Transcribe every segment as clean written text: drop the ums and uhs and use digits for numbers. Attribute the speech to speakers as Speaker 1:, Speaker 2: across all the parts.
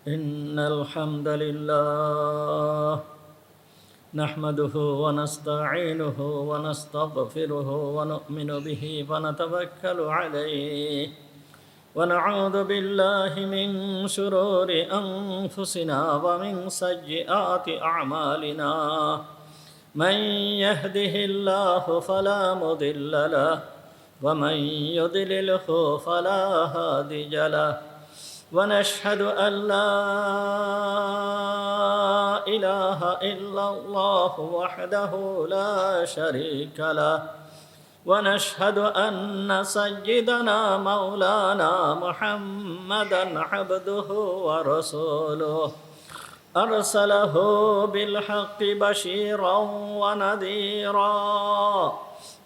Speaker 1: إن الحمد لله نحمده ونستعينه ونستغفره ونؤمن به ونتوكل عليه ونعوذ بالله من شرور أنفسنا ومن سيئات أعمالنا من يهده الله فلا مضل له ومن يضلله فلا هادي له ونشهد أن لا إله إلا الله وحده لا شريك له ونشهد أن سيدنا مولانا محمدا عبده ورسوله أرسله بالحق بشيرا ونذيرا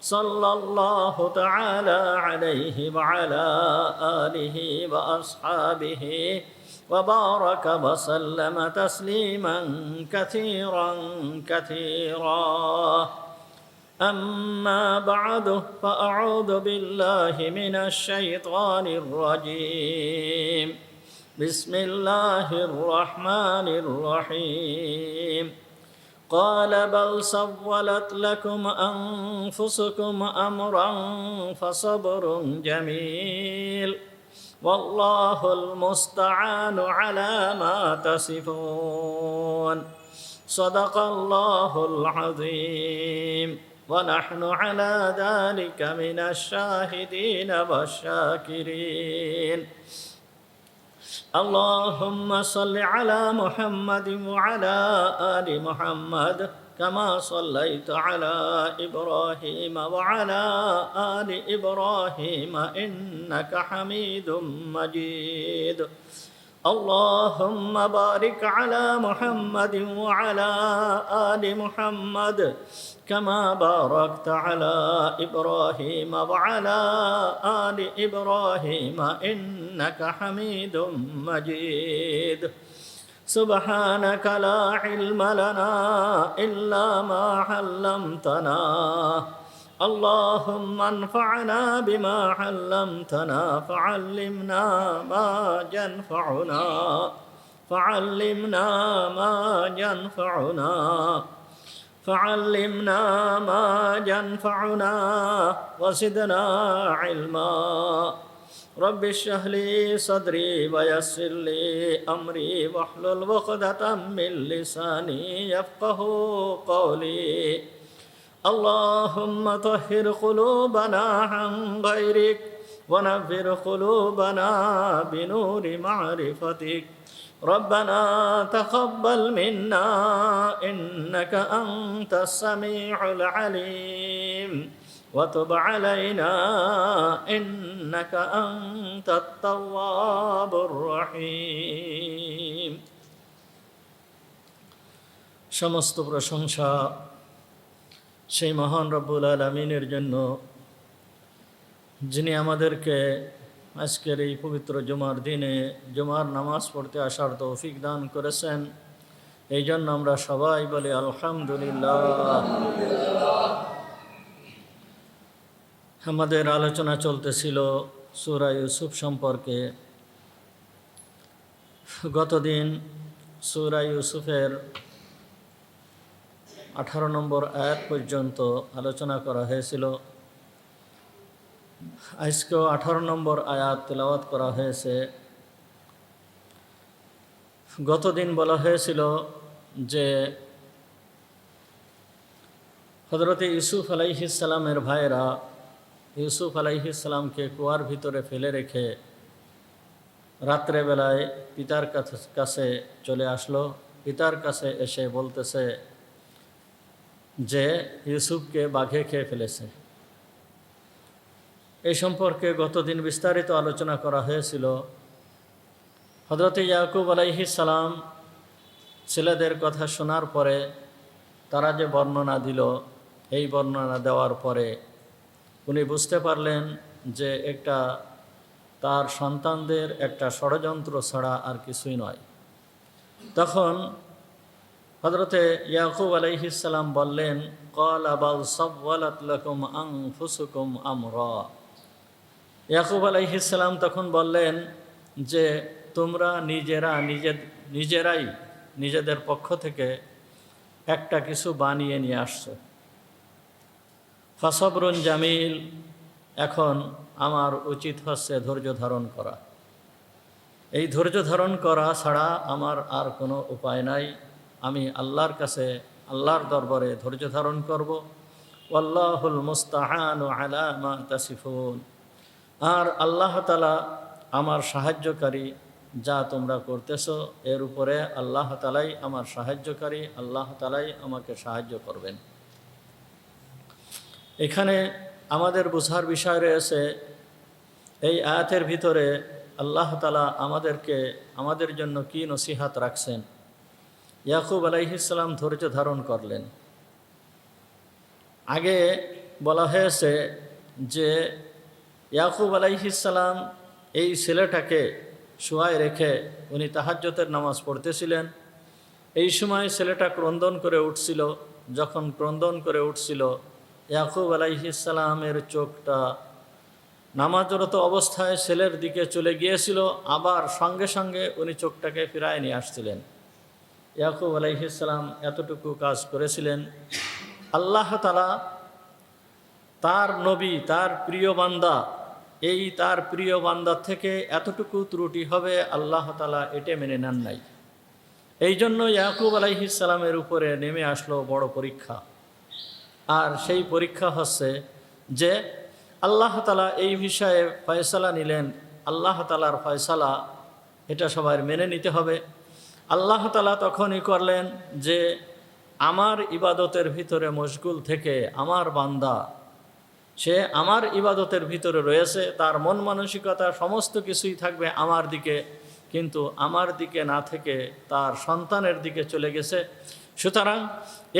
Speaker 1: صلى الله تعالى عليه وعلى آله وأصحابه وبارك وسلم تسليما كثيرا كثيرا أما بعد فأعوذ بالله من الشيطان الرجيم بسم الله الرحمن الرحيم قال بل سولت لكم أنفسكم أمرا فصبر جميل والله المستعان على ما تصفون صدق الله العظيم ونحن على ذلك من الشاهدين والشاكرين اللهم صل على محمد وعلى آل محمد كما صليت على إبراهيم وعلى آل إبراهيم إنك حميد مجيد اللهم بارك على محمد وعلى آل محمد كما باركت على إبراهيم وعلى آل إبراهيم إنك حميد مجيد سبحانك لا علم لنا إلا ما علمتنا اللهم انفعنا بما علمتنا فعلمنا ما ينفعنا فعلمنا ما ينفعنا وزدنا علما رب اشرح لي صدري ويسر لي أمري واحلل عقدة من لساني يفقهوا قولي اللهم طهر قلوبنا عن غيرك ونفر قلوبنا بنور معرفتك ربنا تقبل منا إنك أنت السميع العليم وتب علينا إنك أنت التواب الرحيم সমস্ত প্রশংসা সেই মহান রব্বুল আলামিনের জন্য যিনি আমাদেরকে আজকের এই পবিত্র জুমার দিনে জুমার নামাজ পড়তে আসার তৌফিক দান করেছেন। এই জন্য আমরা সবাই বলি আলহামদুলিল্লাহ। আমাদের আলোচনা চলতেছিল সূরা ইউসুফ সম্পর্কে। গতদিন সূরা ইউসুফের 18 নম্বর আয়াত পর্যন্ত আলোচনা করা হয়েছিল। আজকেও 18 নম্বর আয়াত তেলাওয়াত করা হয়েছে। গতদিন বলা হয়েছিল যে হযরত ইউসুফ আলাইহিস সালামের ভাইরা ইউসুফ আলাইহিস সালামকে কুয়ার ভিতরে ফেলে রেখে রাত্রেবেলায় পিতার কাছে চলে আসলো। পিতার কাছে এসে বলতেছে যে ইউসুফকে বাঘে খেয়ে ফেলেছে। এই সম্পর্কে গতদিন বিস্তারিত আলোচনা করা হয়েছিল। হযরত ইয়াকুব আলাইহিস সালাম ছেলেদের কথা শোনার পরে তারা যে বর্ণনা দিল, এই বর্ণনা দেওয়ার পরে উনি বুঝতে পারলেন যে একটা তার সন্তানদের একটা ষড়যন্ত্র ছাড়া আর কিছুই নয়। তখন হযরতে ইয়াকুব আলাইহিস সালাম বললেন, ক্বালা বাল সাওয়ালাত লাকুম আনফুসুকুম আমরা। ইয়াকুব আলাইহিস সালাম তখন বললেন যে তোমরা নিজেরাই নিজেদের পক্ষ থেকে একটা কিছু বানিয়ে নিয়ে আসছো। ফাসবরুন জামিল, এখন আমার উচিত হচ্ছে ধৈর্য ধারণ করা। এই ধৈর্য ধারণ করা ছাড়া আমার আর কোনো উপায় নাই। আমি আল্লাহর কাছে, আল্লাহর দরবারে ধৈর্য ধারণ করব। ওয়াল্লাহুল মুস্তাআনু আলা মা তাসিফুন, আর আল্লাহ তাআলা আমার সাহায্যকারী। যা তোমরা করতেছো এর উপরে আল্লাহ তাআলাই আমার সাহায্যকারী, আল্লাহ তাআলাই আমাকে সাহায্য করবেন। এখানে আমাদের বোঝার বিষয় রয়েছে, এই আয়াতের ভিতরে আল্লাহ তাআলা আমাদের জন্য কি নসিহাত রাখছেন। ইয়াকুব আলাইহিস সালাম ধৈর্য ধারণ করলেন। আগে বলা হয়েছে যে ইয়াকুব আলাইহিস সালাম এই ছেলেটাকে শোয়ায় রেখে উনি তাহাজ্জুদের নামাজ পড়তেছিলেন। এই সময় ছেলেটা ক্রন্দন করে উঠছিল। যখন ক্রন্দন করে উঠছিল, ইয়াকুব আলাইহিস সালামের চোখটা নামাজরত অবস্থায় ছেলের দিকে চলে গিয়েছিল, আবার সঙ্গে সঙ্গে উনি চোখটাকে ফিরায় নিয়ে আসছিলেন। ইয়াকুব আলাইহিস সালাম এতটুকু কাজ করেছিলেন। আল্লাহ তাআলা তার নবী, তার প্রিয় বান্দা, এই তার প্রিয় বান্দার থেকে এতটুকু ত্রুটি হবে আল্লাহ তাআলা এটা মেনে নেন নাই। এই জন্য ইয়াকুব আলাইহিস সালামের উপরে নেমে আসলো বড় পরীক্ষা। আর সেই পরীক্ষা হচ্ছে যে আল্লাহ তাআলা এই বিষয়ে ফয়সালা নিলেন। আল্লাহ তাআলার ফয়সালা এটা সবার মেনে নিতে হবে। আল্লাহ তাআলা তখনই করলেন যে আমার ইবাদতের ভিতরে মশগুল থেকে আমার বান্দা, সে আমার ইবাদতের ভিতরে রয়েছে, তার মন মানসিকতা সমস্ত কিছুই থাকবে আমার দিকে, কিন্তু আমার দিকে না থেকে তার সন্তানের দিকে চলে গেছে। সুতরাং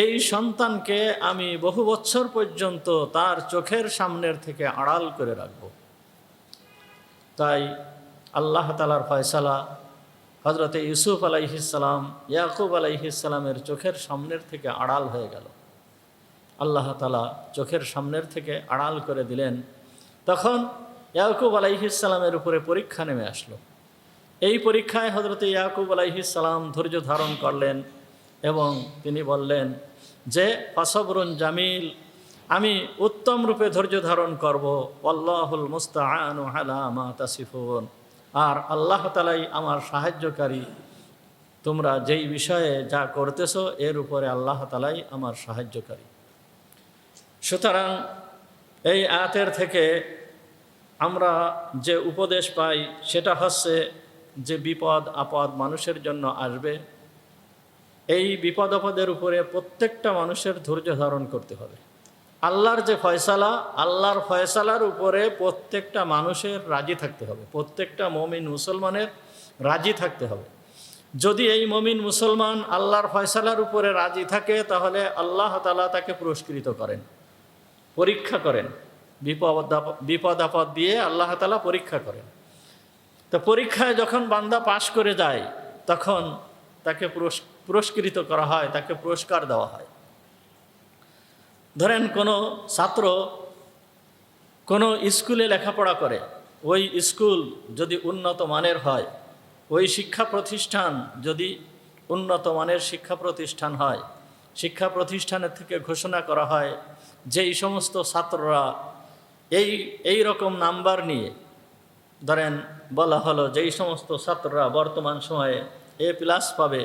Speaker 1: এই সন্তানকে আমি বহু বছর পর্যন্ত তার চোখের সামনের থেকে আড়াল করে রাখব। তাই আল্লাহ তাআলার ফয়সালা হযরতে ইউসুফ আলাইহিস সালাম ইয়াকুব আলাইহিস সালামের চোখের সামনের থেকে আড়াল হয়ে গেল। আল্লাহ তাআলা চোখের সামনের থেকে আড়াল করে দিলেন। তখন ইয়াকুব আলাইহিস সালামের উপরে পরীক্ষা নেমে আসলো। এই পরীক্ষায় হযরতে ইয়াকুব আলাইহিস সালাম ধৈর্য ধারণ করলেন এবং তিনি বললেন যে ফাসবরুন জামিল, আমি উত্তম রূপে ধৈর্য ধারণ করব। ওয়াল্লাহুল মুস্তাআনু আলা মা তাসিফুন, আর আল্লাহ তাআলাই আমার সাহায্যকারী। তোমরা যেই বিষয়ে যা করতেছো এর উপরে আল্লাহ তাআলাই আমার সাহায্যকারী। সুতরাং এই আয়াতের থেকে আমরা যে উপদেশ পাই সেটা হচ্ছে যে বিপদ আপদ মানুষের জন্য আসবে, এই বিপদ আপদের উপরে প্রত্যেকটা মানুষের ধৈর্য ধারণ করতে হবে। আল্লাহর যে ফয়সালা, আল্লাহর ফয়সালার উপরে প্রত্যেকটা মানুষের রাজি থাকতে হবে, প্রত্যেকটা মুমিন মুসলমানের রাজি থাকতে হবে। যদি এই মুমিন মুসলমান আল্লাহর ফয়সালার উপরে রাজি থাকে, তাহলে আল্লাহ তাআলা তাকে পুরস্কৃত করেন, পরীক্ষা করেন, বিপদ আপদ দিয়ে আল্লাহ তাআলা পরীক্ষা করেন। তো পরীক্ষায় যখন বান্দা পাশ করে যায়, তখন তাকে পুরস্কৃত করা হয়, তাকে পুরস্কার দেওয়া হয়। ধরেন কোনো ছাত্র কোনো স্কুলে লেখাপড়া করে, ওই স্কুল যদি উন্নত মানের হয়, ওই শিক্ষা প্রতিষ্ঠান যদি উন্নত মানের শিক্ষা প্রতিষ্ঠান হয়, শিক্ষা প্রতিষ্ঠানের থেকে ঘোষণা করা হয় যেই সমস্ত ছাত্ররা এই রকম নাম্বার নিয়ে, ধরেন বলা হলো যেই সমস্ত ছাত্ররা বর্তমান সময়ে A+ পাবে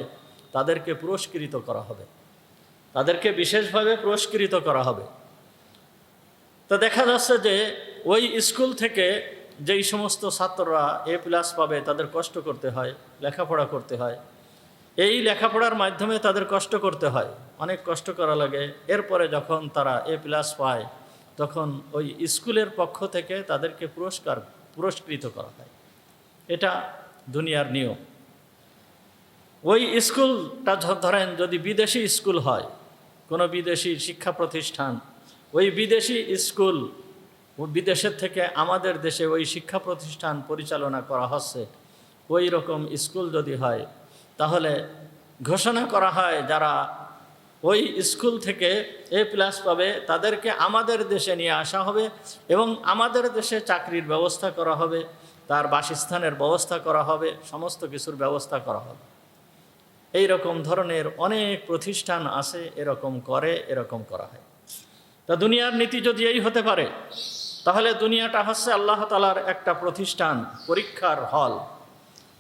Speaker 1: তাদেরকে পুরস্কৃত করা হবে, তাদেরকে বিশেষভাবে পুরস্কৃত করা হবে। তো দেখা যাচ্ছে যে ওই স্কুল থেকে যেই সমস্ত ছাত্ররা A+ পাবে তাদের কষ্ট করতে হয়, লেখাপড়া করতে হয়। এই লেখাপড়ার মাধ্যমে তাদের কষ্ট করতে হয়, অনেক কষ্ট করা লাগে। এরপরে যখন তারা A+ পায়, তখন ওই স্কুলের পক্ষ থেকে তাদেরকে পুরস্কৃত করা হয়। এটা দুনিয়ার নিয়ম। ওই স্কুলটা ধরেন যদি বিদেশি স্কুল হয়, কোনো বিদেশি শিক্ষা প্রতিষ্ঠান, ওই বিদেশি স্কুল বিদেশের থেকে আমাদের দেশে ওই শিক্ষা প্রতিষ্ঠান পরিচালনা করা হচ্ছে, ওই রকম স্কুল যদি হয়, তাহলে ঘোষণা করা হয় যারা ওই স্কুল থেকে A+ পাবে তাদেরকে আমাদের দেশে নিয়ে আসা হবে এবং আমাদের দেশে চাকরির ব্যবস্থা করা হবে। তার বাসস্থানের ব্যবস্থা করা হবে, সমস্ত কিছুর ব্যবস্থা করা হবে। এই রকম ধরনের অনেক প্রতিষ্ঠান আছে, এরকম করে, এরকম করা হয়। তা দুনিয়ার নীতি যদি এই হতে পারে, তাহলে দুনিয়াটা হচ্ছে আল্লাহ তাআলার একটা প্রতিষ্ঠান, পরীক্ষার হল।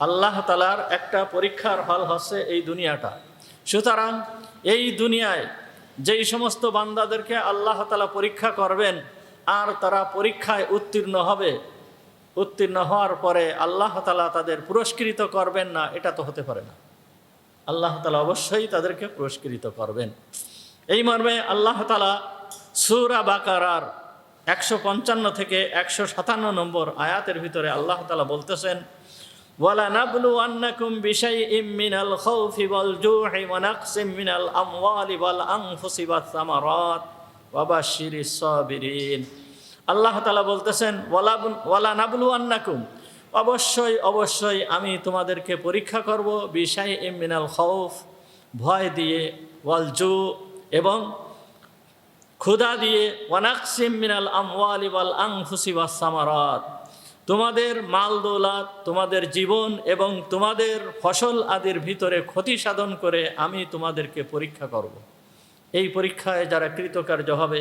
Speaker 1: আল্লাহ তাআলার একটা পরীক্ষার হল হচ্ছে এই দুনিয়াটা। সুতরাং এই দুনিয়ায় যেই সমস্ত বান্দাদেরকে আল্লাহ তাআলা পরীক্ষা করবেন আর তারা পরীক্ষায় উত্তীর্ণ হবে, উত্তীর্ণ হওয়ার পরে আল্লাহ তাআলা তাদের পুরস্কৃত করবেন না, এটা তো হতে পারে না। আল্লাহ তাআলা অবশ্যই তাদেরকে পুরস্কৃত করবেন। এই মর্মে আল্লাহ তাআলা সূরা বাকারার 155 থেকে 157 নম্বর আয়াতের ভিতরে আল্লাহ তাআলা বলতেছেন, ওয়ালা নাবলুওয়ান্নাকুম বিশাইইম মিনাল খাউফি ওয়াল জু'i ওয়া নাকসিম মিনাল আমওয়ালি ওয়াল আনফুসি ওয়াস সামারাত ওয়া বাশশিরিস সাবিরিন। আল্লাহ তাআলা বলতেছেন, ওয়ালা নাবলুওয়ান্নাকুম, অবশ্যই অবশ্যই আমি তোমাদেরকে পরীক্ষা করব, বিশাইইম মিনাল খাউফ, ভয় দিয়ে, ওয়াল জু', এবং ক্ষুধা দিয়ে, ওয়া নাকসিম মিনাল আমওয়ালি ওয়াল আনফুসি ওয়াস সামারাত, তোমাদের মাল দৌলত, তোমাদের জীবন এবং তোমাদের ফসল আদির ভিতরে ক্ষতি সাধন করে আমি তোমাদেরকে পরীক্ষা করব। এই পরীক্ষায় যারা কৃতকার্য হবে,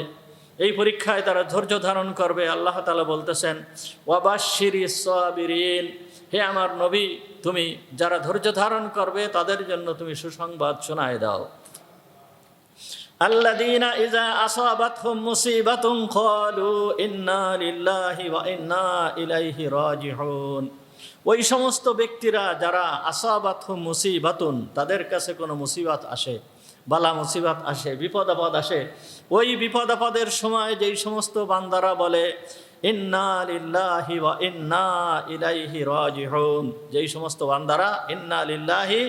Speaker 1: এই পরীক্ষায় তারা ধৈর্য ধারণ করবে, আল্লাহ তাআলা বলতেছেন, ওয়া বাশশিরিস সাবিরিন, হে আমার নবী, তুমি যারা ধৈর্য ধারণ করবে তাদের জন্য তুমি সুসংবাদ শোনায় দাও। আল্লাযীনা ইযা আসাবাতহুম মুসিবাতুন ক্বালু ইন্না লিল্লাহি ওয়া ইন্না ইলাইহি রাজিউন। ওই সমস্ত ব্যক্তিরা যারা আসাবাতহুম মুসিবাতুন, তাদের কাছে কোনো মুসিবত আসে, বালা মুসিবত আসে, বিপদ আপদ আসে, ওই বিপদ আপদের সময় যেই সমস্ত বান্দারা বলে ইন্না লিল্লাহি ওয়া ইন্না ইলাইহি রাজিউন, যেই সমস্ত বান্দারা ইন্না লিল্লাহি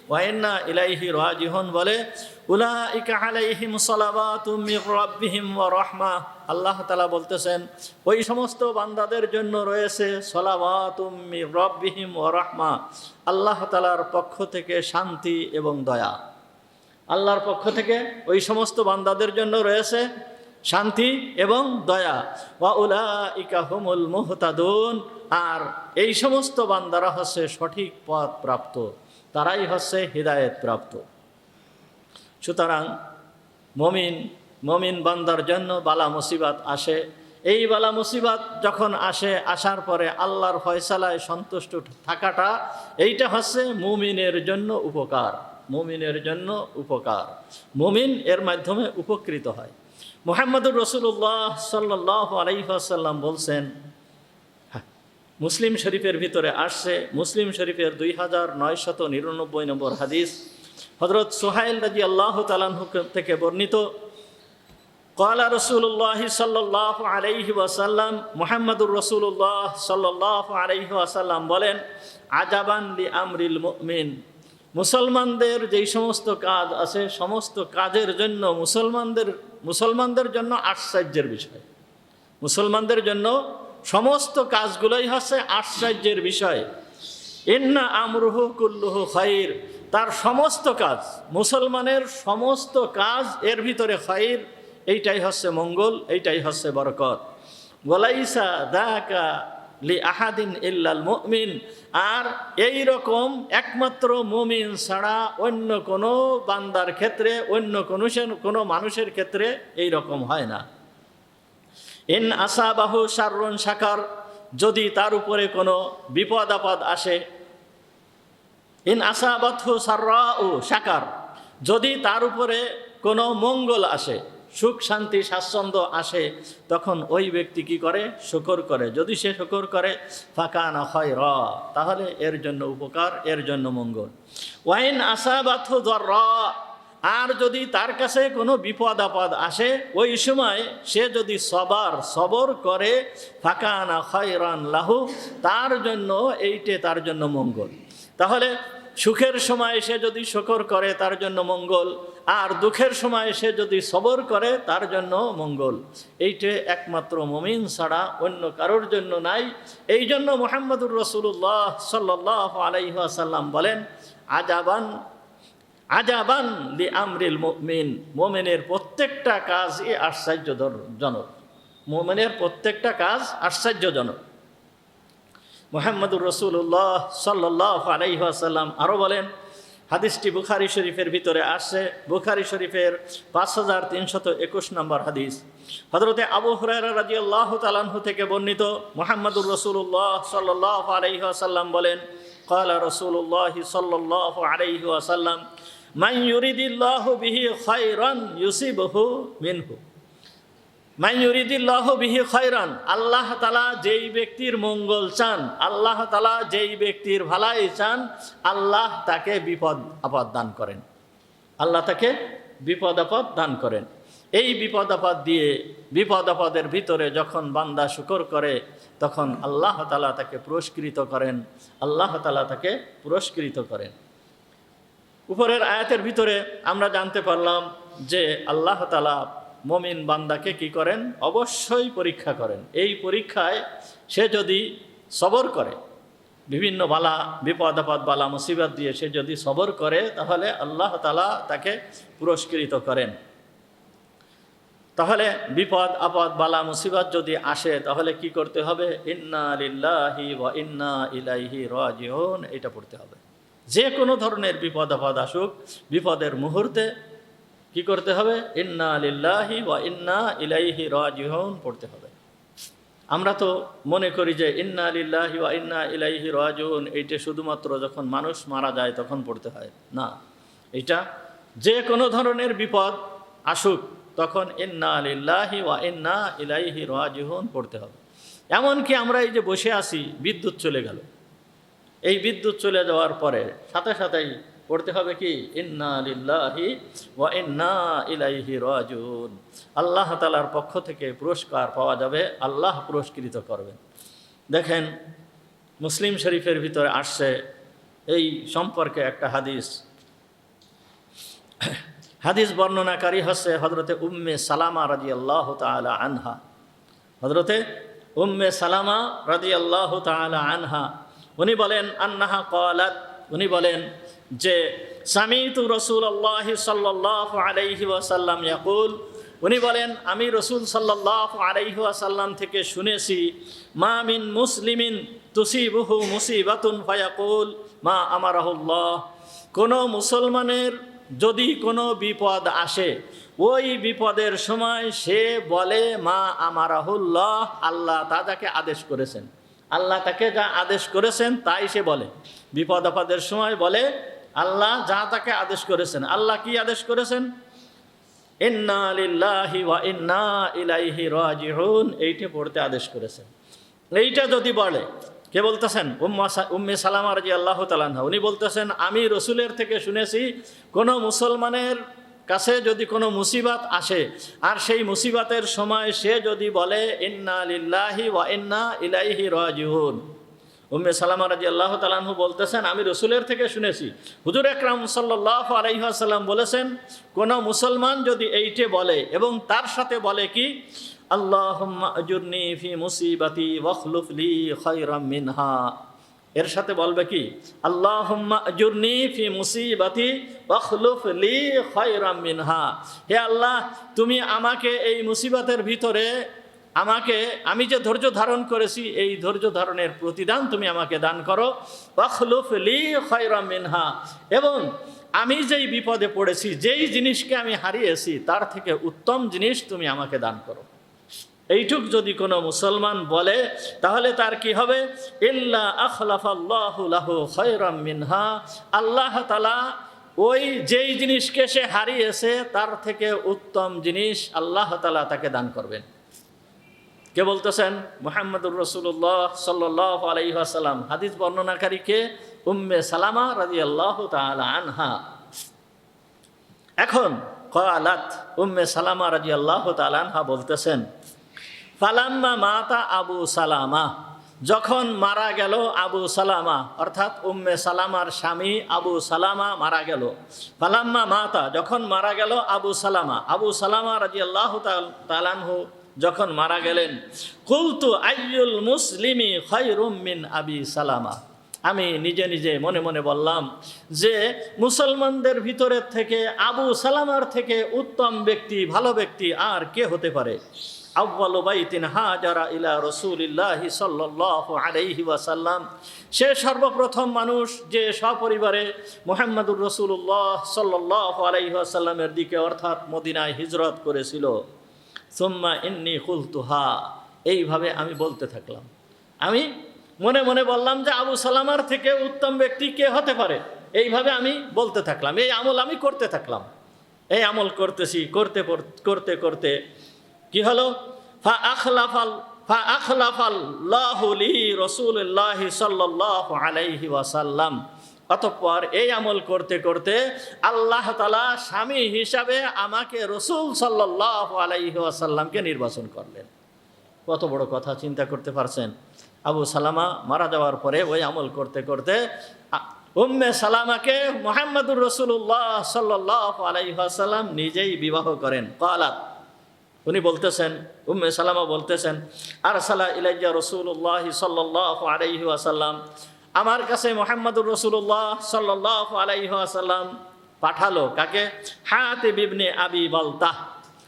Speaker 1: ওয়া ইন্না ইলাইহি রাজিউন বলে, উলাইকা আলাইহিম সালাওয়াতুম মির রাব্বিহিম ওয়া রাহমাহ। আল্লাহ তাআলা বলতেছেন, ওই সমস্ত বান্দাদের জন্য রয়েছে সালাওয়াতুম মির রাব্বিহিম ওয়া রাহমাহ, আল্লাহ তাআলার পক্ষ থেকে শান্তি এবং দয়া। আল্লাহর পক্ষ থেকে ওই সমস্ত বান্দাদের জন্য রয়েছে শান্তি এবং দয়া। ওয়া উলাইকা হুমুল মুহতাদুন, আর এই সমস্ত বান্দারা হচ্ছে সঠিক পথ প্রাপ্ত, তারাই হচ্ছে হিদায়াত প্রাপ্ত। সুতরাং মমিন বান্দার জন্য বালা মুসিবত আসে। এই বালা মুসিবত যখন আসে, আসার পরে আল্লাহর ফয়সালায় সন্তুষ্ট থাকাটা, এইটা হচ্ছে মুমিনের জন্য উপকার, মুমিনের জন্য উপকার। মুমিন এর মাধ্যমে উপকৃত হয়। মুহাম্মদুর রাসূলুল্লাহ সাল্লাল্লাহু আলাইহি ওয়াসাল্লাম বলছেন, মুসলিম শরীফের ভিতরে আসছে, মুসলিম শরীফের 2999 নম্বর হাদিস, হযরত সুহাইল রাদিয়াল্লাহু তাআলা আনহু থেকে বর্ণিত, ক্বালা রাসূলুল্লাহ সাল্লাল্লাহু আলাইহি ওয়াসাল্লাম, মুহাম্মদুর রাসূলুল্লাহ সাল্লাল্লাহু আলাইহি ওয়াসাল্লাম বলেন, আজাবান লি আমরিল মুমিন, মুসলমানদের যেই সমস্ত কাজ আছে, সমস্ত কাজের জন্য মুসলমানদের জন্য আশ্চর্যের বিষয়। মুসলমানদের জন্য সমস্ত কাজগুলোই হচ্ছে আশ্চর্যের বিষয়। ইন্না আমরুহু কুল্লুহু খাইর, তার সমস্ত কাজ, মুসলমানের সমস্ত কাজ এর ভিতরে খাইর, এইটাই হচ্ছে মঙ্গল, এইটাই হচ্ছে বরকত। ওয়ালাইসা দাকা লি আহাদিন ইল্লাল মুমিন, আর এই রকম একমাত্র মুমিন ছাড়া অন্য কোনো বান্দার ক্ষেত্রে, অন্য কোনো মানুষের ক্ষেত্রে এই রকম হয় না। ইন আসাবাহু শাররুন শাকার, যদি তার উপরে কোনো বিপদ আপদ আসে, ইন আসাবাতহু সাররাউ শাকার, যদি তার উপরে কোনো মঙ্গল আসে, সুখ শান্তি স্বাচ্ছন্দ্য আসে, তখন ওই ব্যক্তি কি করে? শুকর করে। যদি সে শুকর করে, ফাকানা খায়রা, তাহলে এর জন্য উপকার, এর জন্য মঙ্গল। ওয়াইন আসাবাতহু যাররা, আর যদি তার কাছে কোনো বিপদ আপদ আসে, ওই সময় সে যদি সবর করে, ফাকানা খায়রান লাহু, তার জন্য এইটে তার জন্য মঙ্গল। তাহলে সুখের সময় সে যদি শুকর করে, তার জন্য মঙ্গল, আর দুঃখের সময় সে যদি সবর করে, তার জন্য মঙ্গল। এইটে একমাত্র মুমিন ছাড়া অন্য কারোর জন্য নাই। এই জন্য মুহাম্মদুর রাসূলুল্লাহ সাল্লাল্লাহু আলাইহি ওয়াসাল্লাম বলেন, আজাবান লি আমরিল মুমিন, মুমিনের প্রত্যেকটা কাজই আশ্চর্যজনক, মুমিনের প্রত্যেকটা কাজ আশ্চর্যজনক। মুহাম্মদুর রাসূলুল্লাহ সাল্লাল্লাহু আলাইহি ওয়াসাল্লাম আরও বলেন, হাদিসটি বুখারী শরীফের ভিতরে আসছে, বুখারী শরীফের 5321 নম্বর হাদিস। হযরতে আবু হুরায়রা রাদিয়াল্লাহু তাআলা আনহু থেকে বর্ণিত, মুহাম্মদুর রাসূলুল্লাহ সাল্লাল্লাহু আলাইহি ওয়াসাল্লাম বলেন, ক্বালা রাসূলুল্লাহ সাল্লাল্লাহু আলাইহি ওয়াসাল্লাম, মান ইউরিদিল্লাহু বিহি খায়রান ইউসিবহু মিনহু। মান ইউরিদিল্লাহু বিহি খায়রান, আল্লাহ তাআলা যেই ব্যক্তির মঙ্গল চান, আল্লাহ তাআলা যেই ব্যক্তির ভালাই চান, আল্লাহ তাকে বিপদ আপদ দান করেন, আল্লাহ তাকে বিপদ আপদ দান করেন। এই বিপদ আপদ দিয়ে, বিপদ আপদের ভিতরে যখন বান্দা শুকর করে, তখন আল্লাহ তাআলা তাকে পুরস্কৃত করেন, আল্লাহ তাআলা তাকে পুরস্কৃত করেন। উপরের আয়াতের ভিতরে আমরা জানতে পারলাম যে আল্লাহ তাআলা মুমিন বান্দাকে কি করেন? অবশ্যই পরীক্ষা করেন। এই পরীক্ষায় সে যদি সবর করে, বিভিন্ন বালা বিপদ আপদ বালা মুসিবত দিয়ে সে যদি সবর করে, তাহলে আল্লাহ তাআলা তাকে পুরস্কৃত করেন। তাহলে বিপদ আপদ বালা মুসিবত যদি আসে, তাহলে কি করতে হবে? ইন্না লিল্লাহি ওয়া ইন্না ইলাইহি রাজিউন, এটা পড়তে হবে। যে কোনো ধরনের বিপদ আপদ আসুক, বিপদের মুহূর্তে কি করতে হবে? ইন্না লিল্লাহি ওয়া ইন্না ইলাইহি রাজিউন পড়তে হবে। আমরা তো মনে করি যে ইন্না লিল্লাহি ওয়া ইন্না ইলাইহি রাজিউন এইটা শুধুমাত্র যখন মানুষ মারা যায় তখন পড়তে হয়, না। এটা যে কোনো ধরনের বিপদ আসুক, তখন ইন্না লিল্লাহি ওয়া ইন্না ইলাইহি রাজিউন পড়তে হবে। এমনকি আমরা এই যে বসে আছি, বিদ্যুৎ চলে গেল, এই বিদ্যুৎ চলে যাওয়ার পরে সাথে সাথেই পড়তে হবে কি? ইন্না লিল্লাহি ওয়া ইন্না ইলাইহি রাজিউন। আল্লাহ তাআলার পক্ষ থেকে পুরস্কার পাওয়া যাবে, আল্লাহ পুরস্কৃত করবেন। দেখেন, মুসলিম শরীফের ভিতরে আসছে এই সম্পর্কে একটা হাদিস। হাদিস বর্ণনাকারী হচ্ছে হযরতে উম্মে সালামা রাদিয়াল্লাহু তাআলা আনহা। হযরতে উম্মে সালামা রাদিয়াল্লাহু তাআলা আনহা উনি বলেন, আন্নাহা ক্বালাত, উনি বলেন যে সামিতু রাসূলুল্লাহ সাল্লাল্লাহু আলাইহি ওয়াসাল্লাম ইয়াকুল, উনি বলেন আমি রাসূল সাল্লাল্লাহু আলাইহি ওয়াসাল্লাম থেকে শুনেছি, মা মিন মুসলিমিন তুসিবুহু মুসিবাতুন ফায়াকুল মা আমারাহুল্লাহ। কোনো মুসলমানের যদি কোনো বিপদ আসে, ওই বিপদের সময় সে বলে মা আমারাহুল্লাহ, আল্লাহ তা যাকে আদেশ করেছেন, আল্লাহ তাকে যা আদেশ করেছেন তাই সে বলে। বিপদ আপদের সময় বলে আল্লাহ যা তাকে আদেশ করেছেন। আল্লাহ কি আদেশ করেছেন? ইন্না লিল্লাহি ওয়া ইন্না ইলাইহি রাজিউন, এইটা পড়তে আদেশ করেছেন। এইটা যদি বলে, কে বলতেছেন? উম্মে সালামা রাদিয়াল্লাহু তাআলা আনহা, উনি বলতেছেন আমি রসুলের থেকে শুনেছি, কোনো মুসলমানের কাছে যদি কোনো মুসিবত আসে, আর সেই মুসিবতের সময় সে যদি বলে ইন্না লিল্লাহি ওয়া ইন্না ইলাইহি রাজিউন। উম্মে সালামা রাদিয়াল্লাহু তাআলা আনহু বলতেছেন আমি রসুলের থেকে শুনেছি, হুজুর আকরাম সাল্লাল্লাহু আলাইহি ওয়াসাল্লাম বলেছেন, কোনো মুসলমান যদি এইটে বলে এবং তার সাথে বলে কি আল্লাহুম্মা আজুরনি ফি মুসিবাতি ওয়াখলুফ লি খায়রাম মিনহা, এর সাথে বলবে কি আল্লাহুম্মা আজুরনি ফি মুসিবাতি ওয়াখলুফ লি খায়রাম মিনহা, হে আল্লাহ তুমি আমাকে এই মুসিবতের ভিতরে আমি যে ধৈর্য ধারণ করেছি, এই ধৈর্য ধারণের প্রতিদান তুমি আমাকে দান করো। ওয়াখলুফ লি খায়রাম মিনহা, এবং আমি যেই বিপদে পড়েছি, যেই জিনিসকে আমি হারিয়েছি, তার থেকে উত্তম জিনিস তুমি আমাকে দান করো। এইটুক যদি কোনো মুসলমান বলে, তাহলে তার কি হবে? ইল্লা আখলাফাল্লাহু লাহু খায়রাম মিনহা, আল্লাহ তাআলা ওই যেই জিনিসকে সে হারিয়েছে তার থেকে উত্তম জিনিস আল্লাহ তাআলা তাকে দান করবেন। কে বলতেছেন? মুহাম্মদুর রাসূলুল্লাহ সাল্লাল্লাহু আলাইহি ওয়াসাল্লাম। হাদিস বর্ণনাকারী কে? উম্মে সালামা রাদিয়াল্লাহু তাআলা আনহা। এখন ক্বালাত, উম্মে সালামা রাদিয়াল্লাহু তাআলা আনহা বলতেছেন, ফালাম্মা মাতা আবু সালামা, যখন মারা গেল আবু সালামা, অর্থাৎ উম্মে সালামার স্বামী আবু সালামা মারা গেল। ফালাম্মা মাতা, যখন মারা গেল আবু সালামা রাদিয়াল্লাহু তাআলা আনহু যখন মারা গেলেন, কুলতু আইয়ুল মুসলিমি খায়রুম মিন আবি সালামা, আমি নিজে নিজে মনে মনে বললাম যে মুসলমানদের ভিতরের থেকে আবু সালামার থেকে উত্তম ব্যক্তি, ভালো ব্যক্তি আর কে হতে পারে? আউয়ালু বাইতিন হাজারা ইলা রাসূলিল্লাহি সাল্লাল্লাহু আলাইহি ওয়াসাল্লাম, সে সর্বপ্রথম মানুষ যে সপরিবারে মুহাম্মদুর রাসূলুল্লাহ সাল্লাল্লাহু আলাইহি ওয়াসাল্লামের দিকে অর্থাৎ মদিনায় হিজরত করেছিল। সুম্মা ইন্নী কুলতুহা, এইভাবে আমি বলতে থাকলাম। আমি মনে মনে বললাম যে আবু সালামার থেকে উত্তম ব্যক্তি কে হতে পারে, এইভাবে আমি বলতে থাকলাম। এই আমল আমি করতে থাকলাম, এই আমল করতেছি, করতে করতে করতে কি হলো, ফা আখলাফাল্লাহু লি রাসূলিল্লাহি সাল্লাল্লাহু আলাইহি ওয়াসাল্লাম, অতঃপর এই আমল করতে করতে আল্লাহ তাআলা স্বামী হিসাবে আমাকে রাসূল সাল্লাল্লাহু আলাইহি ওয়াসাল্লামকে নির্বাচন করলেন। কত বড় কথা চিন্তা করতে পারছেন। আবু সালামা মারা যাওয়ার পরে ওই আমল করতে করতে উম্মে সালামাকে মুহাম্মদুর রাসূলুল্লাহ সাল্লাল্লাহু আলাইহি ওয়াসাল্লাম নিজেই বিবাহ করেন। ক্বালাত, উনি বলতেছেন, উম্মে সালামা বলতেছেন, আরসালা ইলাইয়া রাসূলুল্লাহ সাল্লাল্লাহু আলাইহি ওয়াসাল্লাম, আমার কাছে মুহাম্মদুর রাসূলুল্লাহ সাল্লাল্লাহু আলাইহি ওয়াসাল্লাম পাঠালো। কাকে? হাতিব ইবনে আবি বালতাহ,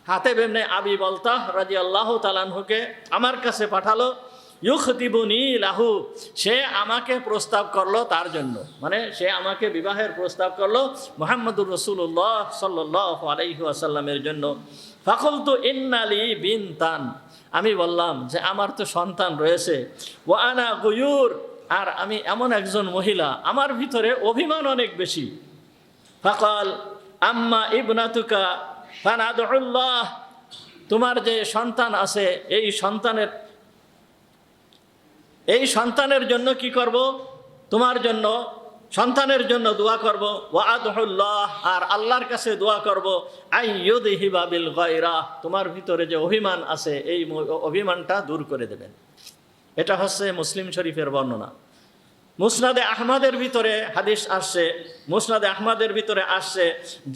Speaker 1: হাতিব ইবনে আবি বালতাহ রাদিয়াল্লাহু তাআলা আনহুকে আমার কাছে পাঠালো। ইউখতিবুনি লাহু, সে আমাকে প্রস্তাব করলো তার জন্য, মানে সে আমাকে বিবাহের প্রস্তাব করলো মুহাম্মদুর রাসূলুল্লাহ সাল্লাল্লাহু আলাইহি ওয়াসাল্লামের জন্য। ফাকুলতু ইন্নালি বিনতান, আমি বললাম যে আমার তো সন্তান রয়েছে। ওয়া আনা গুয়ুর, আর আমি এমন একজন মহিলা, আমার ভিতরে অভিমান অনেক বেশি। ফাকাল আম্মা ইবনাতুকা ফানাদুল্লাহ, তোমার যে সন্তান আছে এই সন্তানের জন্য কি করব, তোমার জন্য সন্তানের জন্য দোয়া করব। ওয়া আদউল্লাহ, আর আল্লাহর কাছে দোয়া করব। আইয়ুযহিবা বিল গায়রা, তোমার ভিতরে যে অভিমান আছে এই অভিমানটা দূর করে দেবেন। এটা হচ্ছে মুসলিম শরীফের বর্ণনা। মুসনাদে আহমদের ভিতরে হাদিস আসছে, মুসনাদে আহমদের ভিতরে আসছে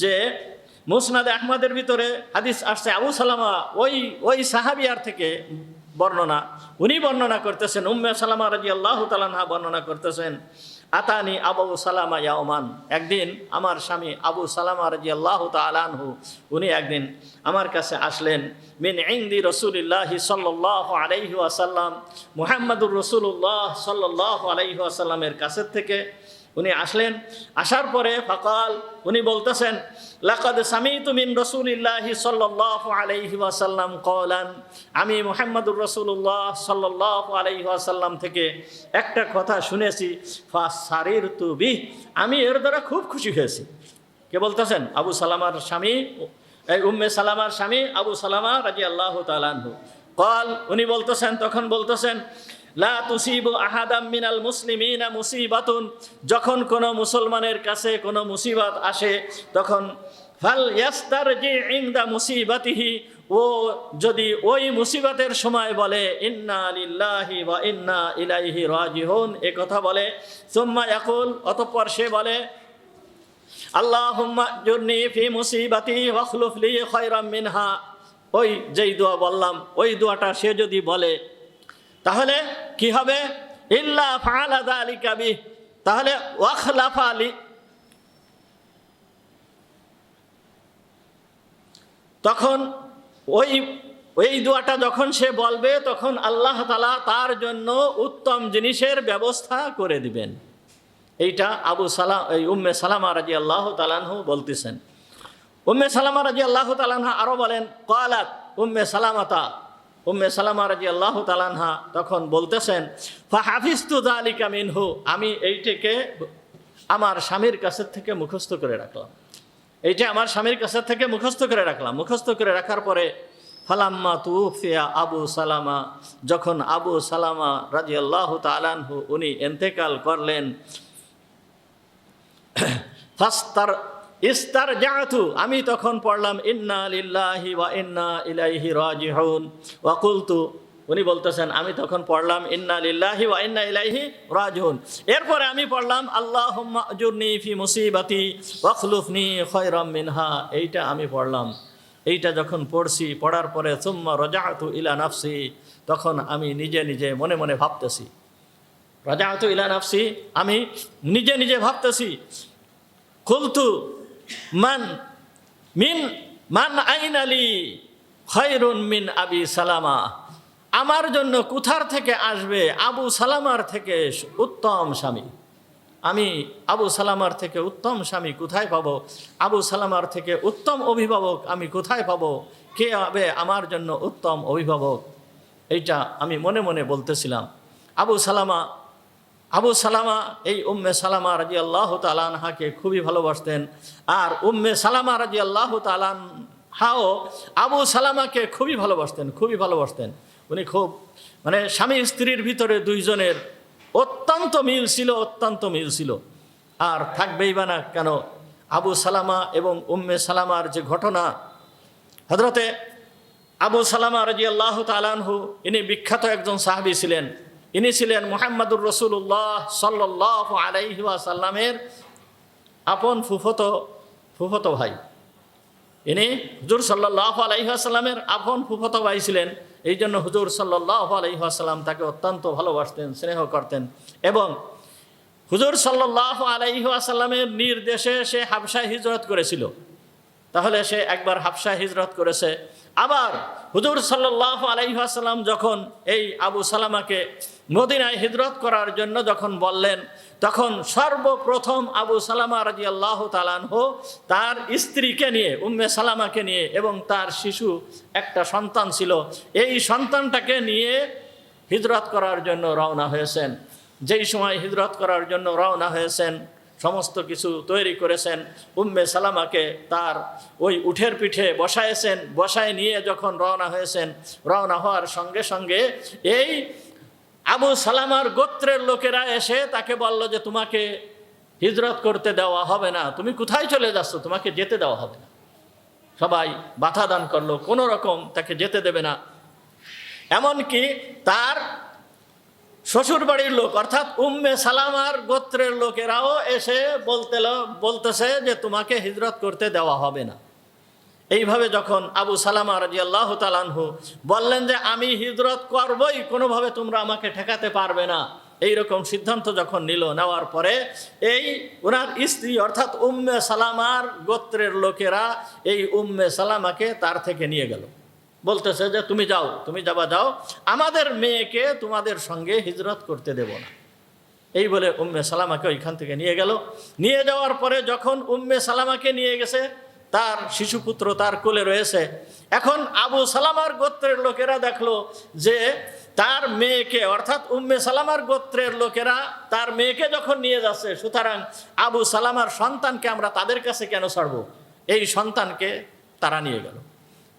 Speaker 1: যে মুসনাদে আহমদের ভিতরে হাদিস আসছে আবু সালামা ওই সাহাবিয়ার থেকে বর্ণনা, উনি বর্ণনা করতেছেন, উম্মে সালামা রাদিয়াল্লাহু তাআলা আনহা বর্ণনা করতেছেন, আতানি আবু সালামা ইয়াওমান, একদিন আমার স্বামী আবু সালামা রাদিয়াল্লাহু তাআলা আনহু উনি একদিন আমার কাছে আসলেন। মিন ইনদি রাসূলিল্লাহি সাল্লাল্লাহু আলাইহি ওয়াসাল্লাম, মুহাম্মদুর রাসূলুল্লাহ সাল্লাল্লাহু আলাইহি ওয়াসাল্লামের কাছে থেকে উনি আসলেন। আসার পরে ফাকাল, উনি বলতেছেন, লাকাদ সামিতু মিন রাসূলিল্লাহি সাল্লাল্লাহু আলাইহি ওয়াসাল্লাম কওলান, আমি মুহাম্মদুর রাসূলুল্লাহ সাল্লাল্লাহু আলাইহি ওয়াসাল্লাম থেকে একটা কথা শুনেছি, ফাসারিরতু বিহ, আমি এর দ্বারা খুব খুশি হয়েছি। কে বলতেছেন? আবু সালামার স্বামী, উম্মে সালামার স্বামী আবু সালামা রাদিয়াল্লাহু তাআলা আনহু। ক্বাল, উনি বলতেছেন, তখন বলতেছেন, লা তুসিবু আহাদাম মিনাল মুসলিমিনা মুসিবাতুন, যখন কোনো মুসলমানের কাছে কোনো মুসিবত আসে তখন ফাল ইয়াস্তারজি ইনদা মুসিবাতিহি, ও যদি ওই মুসিবতের সময় বলে ইন্না লিল্লাহি ওয়া ইন্না ইলাইহি রাজিউন, এ কথা বলে। সুম্মা ইয়াকুল, অতঃপর সে বলে, আল্লাহুম্মা জুরনি ফি মুসিবাতি ওয়াখলুফ লি খায়রাম মিনহা, ওই যেই দোয়া বললাম ওই দোয়াটা সে যদি বলে তাহলে কি হবে? ইল্লা ফাআলা যালিকা বিহ, তাহলে ওয়াখলাফা লি, তখন ওই দোয়াটা যখন সে বলবে তখন আল্লাহ তাআলা তার জন্য উত্তম জিনিসের ব্যবস্থা করে দিবেন। এইটা উম্মে সালামা রাদিয়াল্লাহু তাআলা আনহু বলতেছেন। উম্মে সালামা রাদিয়াল্লাহু তাআলা আনহা আরো বলেন, ক্বালাত উম্মে সালামা রাদিয়াল্লাহু তাআলা আনহা তখন বলতেছেন, ফাহাফিজতু যালিকা মিনহু, আমি এইটাকে আমার স্বামীর কাছে থেকে মুখস্থ করে রাখলাম। এইটা আমার স্বামীর কাছে থেকে মুখস্থ করে রাখলাম। মুখস্থ করে রাখার পরে ফালাম্মা তুফিয়া আবু সালামা, যখন আবু সালামা রাদিয়াল্লাহু তাআলা আনহু উনি ইন্তেকাল করলেন, ইস্তারজাতু, আমি তখন পড়লাম ইন্না লিল্লাহি ওয়া ইন্না ইলাইহি রাজিউন ওয়া কুলতু, উনি বলতেছেন আমি তখন পড়লাম ইন্না লিল্লাহি ওয়া ইন্না ইলাইহি রাজিউন। এরপরে আমি পড়লাম আল্লাহুম্মা আজুরনি ফি মুসিবাতি ওয়াখলুফনি খায়রাম মিনহা, এইটা আমি পড়লাম। এইটা যখন পড়ছি, পড়ার পরে সুম্মা রাজাতু ইলা নাফসি, তখন আমি নিজে নিজে মনে মনে ভাবতেছি, রাজাতু ইলা নাফসি, আমি নিজে নিজে ভাবতেছি, কুলতু মান আইনালি খায়রুন মিন আবি সালামা, আমার জন্য কোথার থেকে আসবে আবু সালামার থেকে উত্তম স্বামী। আমি আবু সালামার থেকে উত্তম স্বামী কোথায় পাবো? আবু সালামার থেকে উত্তম অভিভাবক আমি কোথায় পাবো? কে হবে আমার জন্য উত্তম অভিভাবক? এইটা আমি মনে মনে বলতেছিলাম। আবু সালামা এই উম্মে সালামা রাদিয়াল্লাহু তাআলা আনহাকে খুবই ভালোবাসতেন। আর উম্মে সালামা রাদিয়াল্লাহু তাআলা আনহাও আবু সালামাকে খুবই ভালোবাসতেন। উনি খুব স্বামী স্ত্রীর ভিতরে দুইজনের অত্যন্ত মিল ছিল। আর থাকবেই বা না কেন, আবু সালামা এবং উম্মে সালামার যে ঘটনা, হযরতে আবু সালামা রাদিয়াল্লাহু তাআলা আনহু ইনি বিখ্যাত একজন সাহাবী ছিলেন। ইনি ছিলেন মুহাম্মদুর রাসূলুল্লাহ সাল্লাল্লাহু আলাইহি ওয়াসাল্লামের আপন ফুফতো ভাই। ইনি হুজুর সাল্লাল্লাহু আলাইহি ওয়াসাল্লামের আপন ফুফতো ভাই ছিলেন। এই জন্য হুজুর সাল্লাল্লাহু আলাইহি ওয়াসাল্লাম তাকে অত্যন্ত ভালোবাসতেন, স্নেহ করতেন। এবং হুজুর সাল্লাল্লাহু আলাইহি ওয়াসাল্লামের নির্দেশে সে হাবশায় হিজরত করেছিল। তাহলে সে একবার হাবশায় হিজরত করেছে। আবার হুজুর সাল্লাল্লাহু আলাইহি ওয়াসাল্লাম যখন এই আবু সালামাকে মদিনায় হিজরত করার জন্য যখন বললেন, তখন সর্বপ্রথম আবু সালামা রাদিয়াল্লাহু তাআলা আনহু তার স্ত্রীকে নিয়ে, উম্মে সালামাকে নিয়ে, এবং তার শিশু একটা সন্তান ছিল, এই সন্তানটাকে নিয়ে হিজরত করার জন্য রওনা হয়েছেন। যেই সময় হিজরত করার জন্য রওনা হয়েছেন, সমস্ত কিছু তৈরি করেছেন, উম্মে সালামাকে তার ওই উঠের পিঠে বসায় নিয়ে যখন রওনা হয়েছেন, রওনা হওয়ার সঙ্গে সঙ্গে এই আবু সালামার গোত্রের লোকেরা এসে তাকে বলল যে তোমাকে হিজরত করতে দেওয়া হবে না, তুমি কোথায় চলে যাচ্ছ, তোমাকে যেতে দেওয়া হবে না। সবাই বাধা দান করলো, কোনো রকম তাকে যেতে দেবে না। এমনকি তার শ্বশুর বাড়ির লোক অর্থাৎ উম্মে সালামার গোত্রের লোকেরাও এসে বলতেছে যে তোমাকে হিজরত করতে দেওয়া হবে না। এইভাবে যখন আবু সালামা রাদিয়াল্লাহু তাআলা আনহু বললেন যে আমি হিজরত করবই, কোনোভাবে তোমরা আমাকে ঠেকাতে পারবে না, এইরকম সিদ্ধান্ত যখন নেওয়ার পরে এই ওনার স্ত্রী অর্থাৎ উম্মে সালামার গোত্রের লোকেরা এই উম্মে সালামাকে তার থেকে নিয়ে গেল। বলতেছে যে তুমি যাও, আমাদের মেয়েকে তোমাদের সঙ্গে হিজরত করতে দেব না। এই বলে উম্মে সালামাকে ওইখান থেকে নিয়ে গেল। নিয়ে যাওয়ার পরে যখন উম্মে সালামাকে নিয়ে গেছে, তার শিশুপুত্র তার কোলে রয়েছে। এখন আবু সালামার গোত্রের লোকেরা দেখলো যে তার মেয়েকে অর্থাৎ উম্মে সালামার গোত্রের লোকেরা তার মেয়েকে যখন নিয়ে যাচ্ছে, সুতরাং আবু সালামার সন্তানকে আমরা তাদের কাছে কেন ছাড়বো? এই সন্তানকে তারা নিয়ে গেল।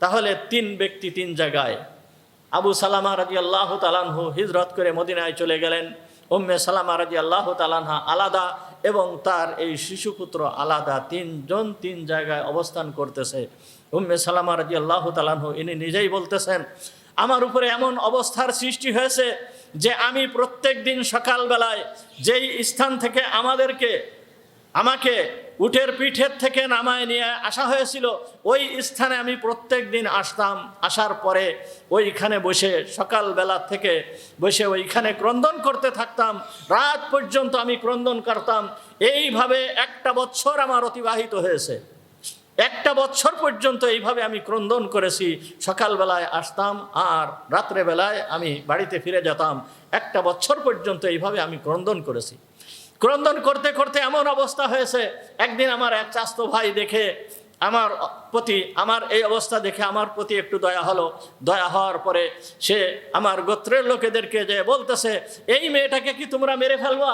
Speaker 1: তাহলে তিন ব্যক্তি তিন জায়গায়। আবু সালামা রাদিয়াল্লাহু তাআলা আনহু হিজরত করে মদিনায় চলে গেলেন, উম্মে সালামা রাদিয়াল্লাহু তাআলা আনহা আলাদা এবং তার এই শিশুপুত্র আলাদা, তিনজন তিন জায়গায় অবস্থান করতেছে। উম্মে সালামা রাদিয়াল্লাহু তাআলা আনহু ইনি নিজেই বলতেছেন, আমার উপরে এমন অবস্থার সৃষ্টি হয়েছে যে আমি প্রত্যেক দিন সকালবেলায় যেই স্থান থেকে আমাকে উটের পিঠের থেকে নামায় নিয়ে আসা হয়েছিল, ওই স্থানে আমি প্রত্যেক দিন আসতাম। আসার পরে ওইখানে বসে সকালবেলা থেকে বসে ওইখানে ক্রন্দন করতে থাকতাম, রাত পর্যন্ত আমি ক্রন্দন করতাম। এইভাবে 1 বছর আমার অতিবাহিত হয়েছে। 1 বছর পর্যন্ত এইভাবে আমি ক্রন্দন করেছি। সকালবেলায় আসতাম আর রাত্রেবেলায় আমি বাড়িতে ফিরে যেতাম। 1 বছর পর্যন্ত এইভাবে আমি ক্রন্দন করেছি। ক্রন্দন করতে করতে এমন অবস্থা হয়েছে, একদিন আমার এক চাচতো ভাই দেখে আমার এই অবস্থা দেখে আমার প্রতি একটু দয়া হলো। দয়া হওয়ার পরে সে আমার গোত্রের লোকেদেরকে যে বলতেছে, এই মেয়েটাকে কি তোমরা মেরে ফেলবা?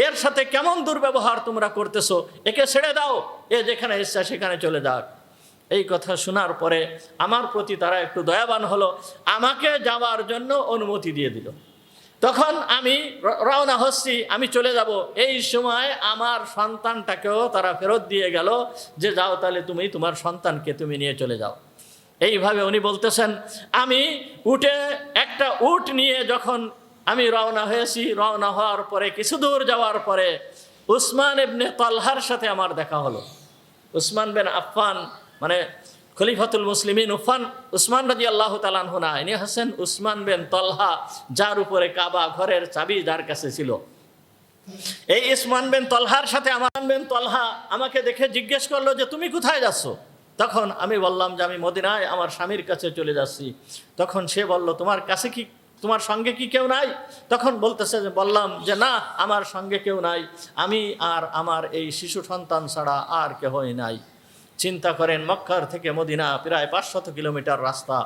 Speaker 1: এর সাথে কেমন দুর্ব্যবহার তোমরা করতেছো, একে ছেড়ে দাও, এ যেখানে ইচ্ছা সেখানে চলে যাক। এই কথা শোনার পরে আমার প্রতি তারা একটু দয়াবান হলো, আমাকে যাওয়ার জন্য অনুমতি দিয়ে দিল। তখন আমি রওনা হচ্ছি, আমি চলে যাব। এই সময় আমার সন্তানটাকেও তারা ফেরত দিয়ে গেল যে যাও, তাহলে তুমি তোমার সন্তানকে তুমি নিয়ে চলে যাও। এইভাবে উনি বলতেছেন, আমি একটা উট নিয়ে যখন আমি রওনা হয়েছি, রওনা হওয়ার পরে কিছু দূর যাওয়ার পরে উসমান ইবনে তালহার সাথে আমার দেখা হলো। উসমান বিন আফফান খলিফাতুল মুসলিমিন উসমান রাদিয়াল্লাহু তাআলা আনহু না, ইনি হচ্ছেন উসমান বিন তালহা, যার উপরে কাবা ঘরের চাবি যার কাছে ছিল। এই উসমান বিন তালহার সাথে আমার বিন তালহা আমাকে দেখে জিজ্ঞেস করলো যে তুমি কোথায় যাচ্ছ? তখন আমি বললাম যে আমি মদিনায় আমার স্বামীর কাছে চলে যাচ্ছি। তখন সে বলল, তোমার কাছে কি, তোমার সঙ্গে কি কেউ নাই? তখন বলতেছে যে, বললাম যে না, আমার সঙ্গে কেউ নাই, আমি আর আমার এই শিশু সন্তান ছাড়া আর কেহই নাই। চিন্তা করেন, মক্কার থেকে মদিনা প্রায় 500 কিলোমিটার রাস্তা।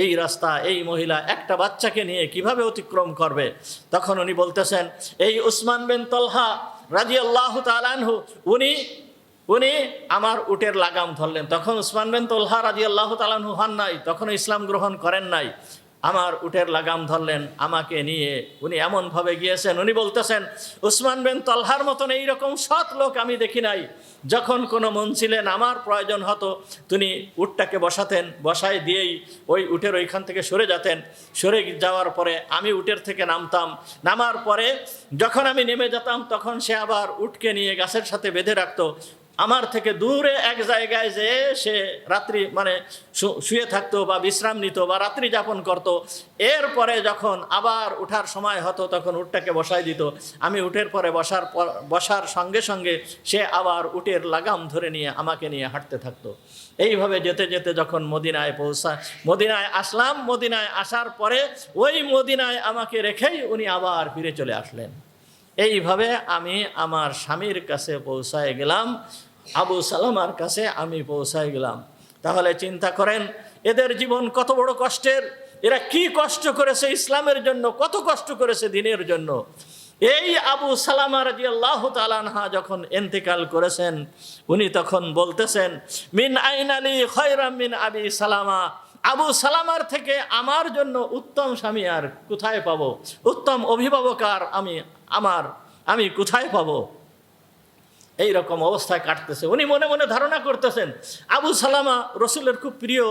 Speaker 1: এই রাস্তা এই মহিলা একটা বাচ্চাকে নিয়ে কিভাবে অতিক্রম করবে? তখন উনি বলতেছেন, এই উসমান বিন তলহা রাদিয়াল্লাহু তাআলা আনহু, উনি আমার উটের লাগাম ধরলেন। তখন উসমান বিন তলহা রাদিয়াল্লাহু তাআলা আনহু হন নাই, তখন ইসলাম গ্রহণ করেন নাই। আমার উটের লাগাম ধরলেন, আমাকে নিয়ে উনি এমনভাবে গিয়েছেন। উনি বলতেছেন, উসমান বিন তলহার মতন এইরকম সৎ লোক আমি দেখি নাই। যখন কোনো মনসিলেন আমার প্রয়োজন হতো, তিনি উটটাকে বসাতেন, বসায় দিয়েই ওই উটের ওইখান থেকে সরে যেতেন। সরে যাওয়ার পরে আমি উটের থেকে নামতাম। নামার পরে যখন আমি নেমে যেতাম, তখন সে আবার উটকে নিয়ে গাছের সাথে বেঁধে রাখতো। আমার থেকে দূরে এক জায়গায় যে সে রাত্রি শুয়ে থাকতো বা বিশ্রাম নিত বা রাত্রি যাপন করত। এরপরে যখন আবার উঠার সময় হতো, তখন উটটাকে বসাই দিত। আমি উটের পরে বসার সঙ্গে সঙ্গে সে আবার উটের লাগাম ধরে নিয়ে আমাকে নিয়ে হাঁটতে থাকতো। এইভাবে যেতে যেতে যখন মদিনায় আসলাম, মদিনায় আসার পরে ওই মদিনায় আমাকে রেখেই উনি আবার ফিরে চলে আসলেন। এইভাবে আমি আমার স্বামীর কাছে পৌঁছায় গেলাম, আবু সালামার কাছে আমি পৌঁছায় গেলাম। তাহলে চিন্তা করেন, এদের জীবন কত বড় কষ্টের। এরা কি কষ্ট করেছে ইসলামের জন্য, কত কষ্ট করেছে দিনের জন্য। এই আবু সালামা রাদিয়াল্লাহু তাআলা আনহা যখন ইন্তেকাল করেছেন, উনি তখন বলতেছেন, মিন আইনালি খায়রাম মিন আবি সালামা, আবু সালামার থেকে আমার জন্য উত্তম স্বামী আর কোথায় পাবো, উত্তম অভিভাবক আর আমি কোথায় পাবো? এই রকম অবস্থায় কাটতেছে। উনি মনে মনে ধারণা করতেছেন, আবু সালামা রসুলের খুব প্রিয়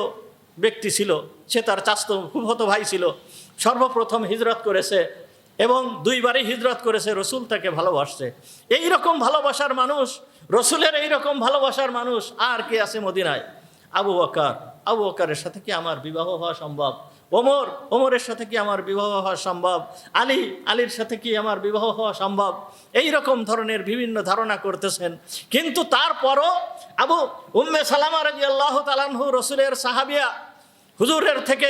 Speaker 1: ব্যক্তি ছিল, সে তার চাচতো ফুফতো ভাই ছিল, সর্বপ্রথম হিজরত করেছে এবং 2 বারই হিজরত করেছে, রসুল তাকে ভালোবাসছে। এই রকম ভালোবাসার মানুষ, রসুলের এই রকম ভালোবাসার মানুষ আর কে আছে মদিনায়? আবু বকরের সাথে কি আমার বিবাহ হওয়া সম্ভব? ওমরের সাথে কি আমার বিবাহ হওয়া সম্ভব? আলীর সাথে কি আমার বিবাহ হওয়া সম্ভব? এই রকম ধরনের বিভিন্ন ধারণা করতেছেন। কিন্তু তারপরও উম্মে সালামা রাদিয়াল্লাহু তাআলা আনহু, রসুলের সাহাবিয়া, হুজুরের থেকে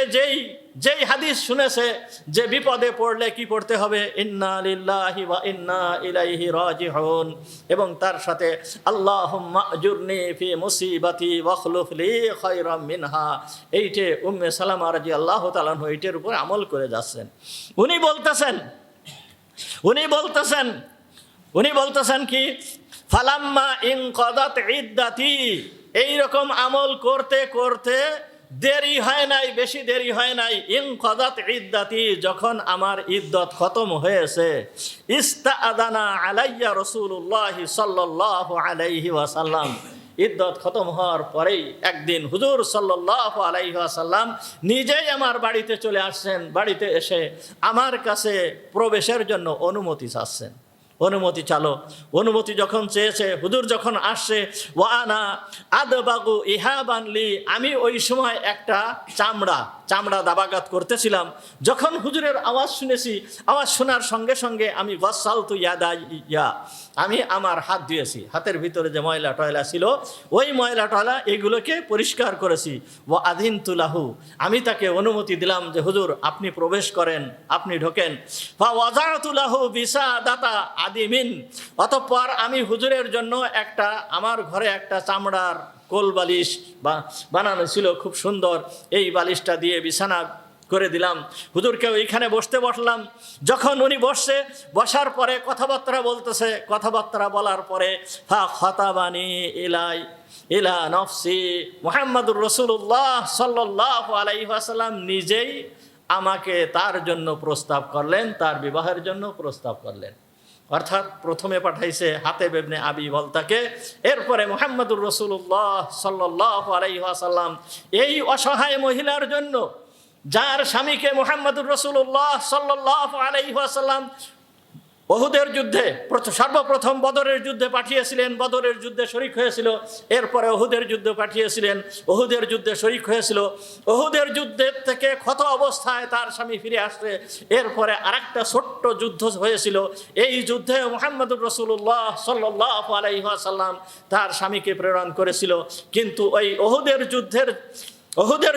Speaker 1: যেই হাদিস শুনেছে যে বিপদে পড়লে কি পড়তে হবে, ইন্না লিল্লাহি ওয়া ইন্না ইলাইহি রাজিউন, এবং তার সাথে আল্লাহুম্মা আজুরনি ফি মুসিবাতি ওয়াখলুফ লি খায়রাম মিনহা, এইটে উম্মে সালামা রাদিয়াল্লাহু তাআলা আনহা এইটার উপর আমল করে যাচ্ছেন। উনি বলতেছেন কি, ফালাম্মা ইনকাদাত ইদ্দাতি, এইরকম আমল করতে করতে দেরি হয় নাই, বেশি দেরি হয় নাই। ইনকাদাত ইদ্দাতি, যখন আমার ইদ্দত খতম হয়েছে, ইস্তাআদানা আলাইয়া রাসূলুল্লাহ সাল্লাল্লাহু আলাইহি ওয়াসাল্লাম, ইদ্দত খতম হওয়ার পরেই একদিন হুজুর সাল্লাল্লাহু আলাইহি ওয়াসাল্লাম নিজেই আমার বাড়িতে চলে আসছেন। বাড়িতে এসে আমার কাছে প্রবেশের জন্য অনুমতি চাচ্ছেন। অনুমতি যখন চেয়েছে, হুজুর যখন আসছে, ওয়ানা আদবাগু ইহাবানলি, আমি ওই সময় একটা চামড়া দাবাগাত করতেছিলাম। যখন হুজুরের আওয়াজ শুনেছি, আওয়াজ শোনার সঙ্গে সঙ্গে আমি ওয়াসালতু ইয়াদাইয়া, আমি আমার হাত ধুয়েছি। হাতের ভিতরে যে ময়লা টয়লা ছিল, ওই ময়লা টয়লা এগুলোকে পরিষ্কার করেছি। ওয়া আযিনতু লাহু, আমি তাকে অনুমতি দিলাম যে হুজুর আপনি প্রবেশ করেন, আপনি ঢোকেন। ফা ওয়াযাতু লাহু বিসাদাতা আদিমিন, অতঃপর আমি হুজুরের জন্য আমার ঘরে একটা চামড়ার কোল বালিশ বানানো ছিল, খুব সুন্দর। এই বালিশটা দিয়ে বিছানা করে দিলাম। হুজুরকে ওইখানে বসলাম। যখন উনি বসার পরে কথাবার্তা বলার পরে, ফা খাতাবানি ইলা নফসি, মুহাম্মাদুর রাসূলুল্লাহ সাল্লাল্লাহু আলাইহি ওয়াসাল্লাম নিজেই আমাকে তার জন্য প্রস্তাব করলেন, তার বিবাহের জন্য প্রস্তাব করলেন। অর্থাৎ প্রথমে পাঠাইছে হাতেব ইবনে আবি বলতাকে, এরপরে মুহাম্মাদুর রাসূলুল্লাহ সাল্লাল্লাহু আলাইহি ওয়াসাল্লাম এই অসহায় মহিলার জন্য, যার স্বামীকে মুহাম্মাদুর রাসূলুল্লাহ সাল্লাল্লাহু আলাইহি ওয়াসাল্লাম ওহুদের যুদ্ধে সর্বপ্রথম বদরের যুদ্ধে পাঠিয়েছিলেন, বদরের যুদ্ধে শরিক হয়েছিল। এরপরে ওহুদের যুদ্ধে পাঠিয়েছিলেন, ওহুদের যুদ্ধে শরিক হয়েছিল। ওহুদের যুদ্ধের থেকে ক্ষত অবস্থায় তার স্বামী ফিরে আসছে। এরপরে আরেকটা ছোট্ট যুদ্ধ হয়েছিল। এই যুদ্ধে মুহাম্মদুর রাসূলুল্লাহ সাল্লাল্লাহু আলাইহি ওয়াসাল্লাম তার স্বামীকে প্রেরণ করেছিল। কিন্তু ওই ওহুদের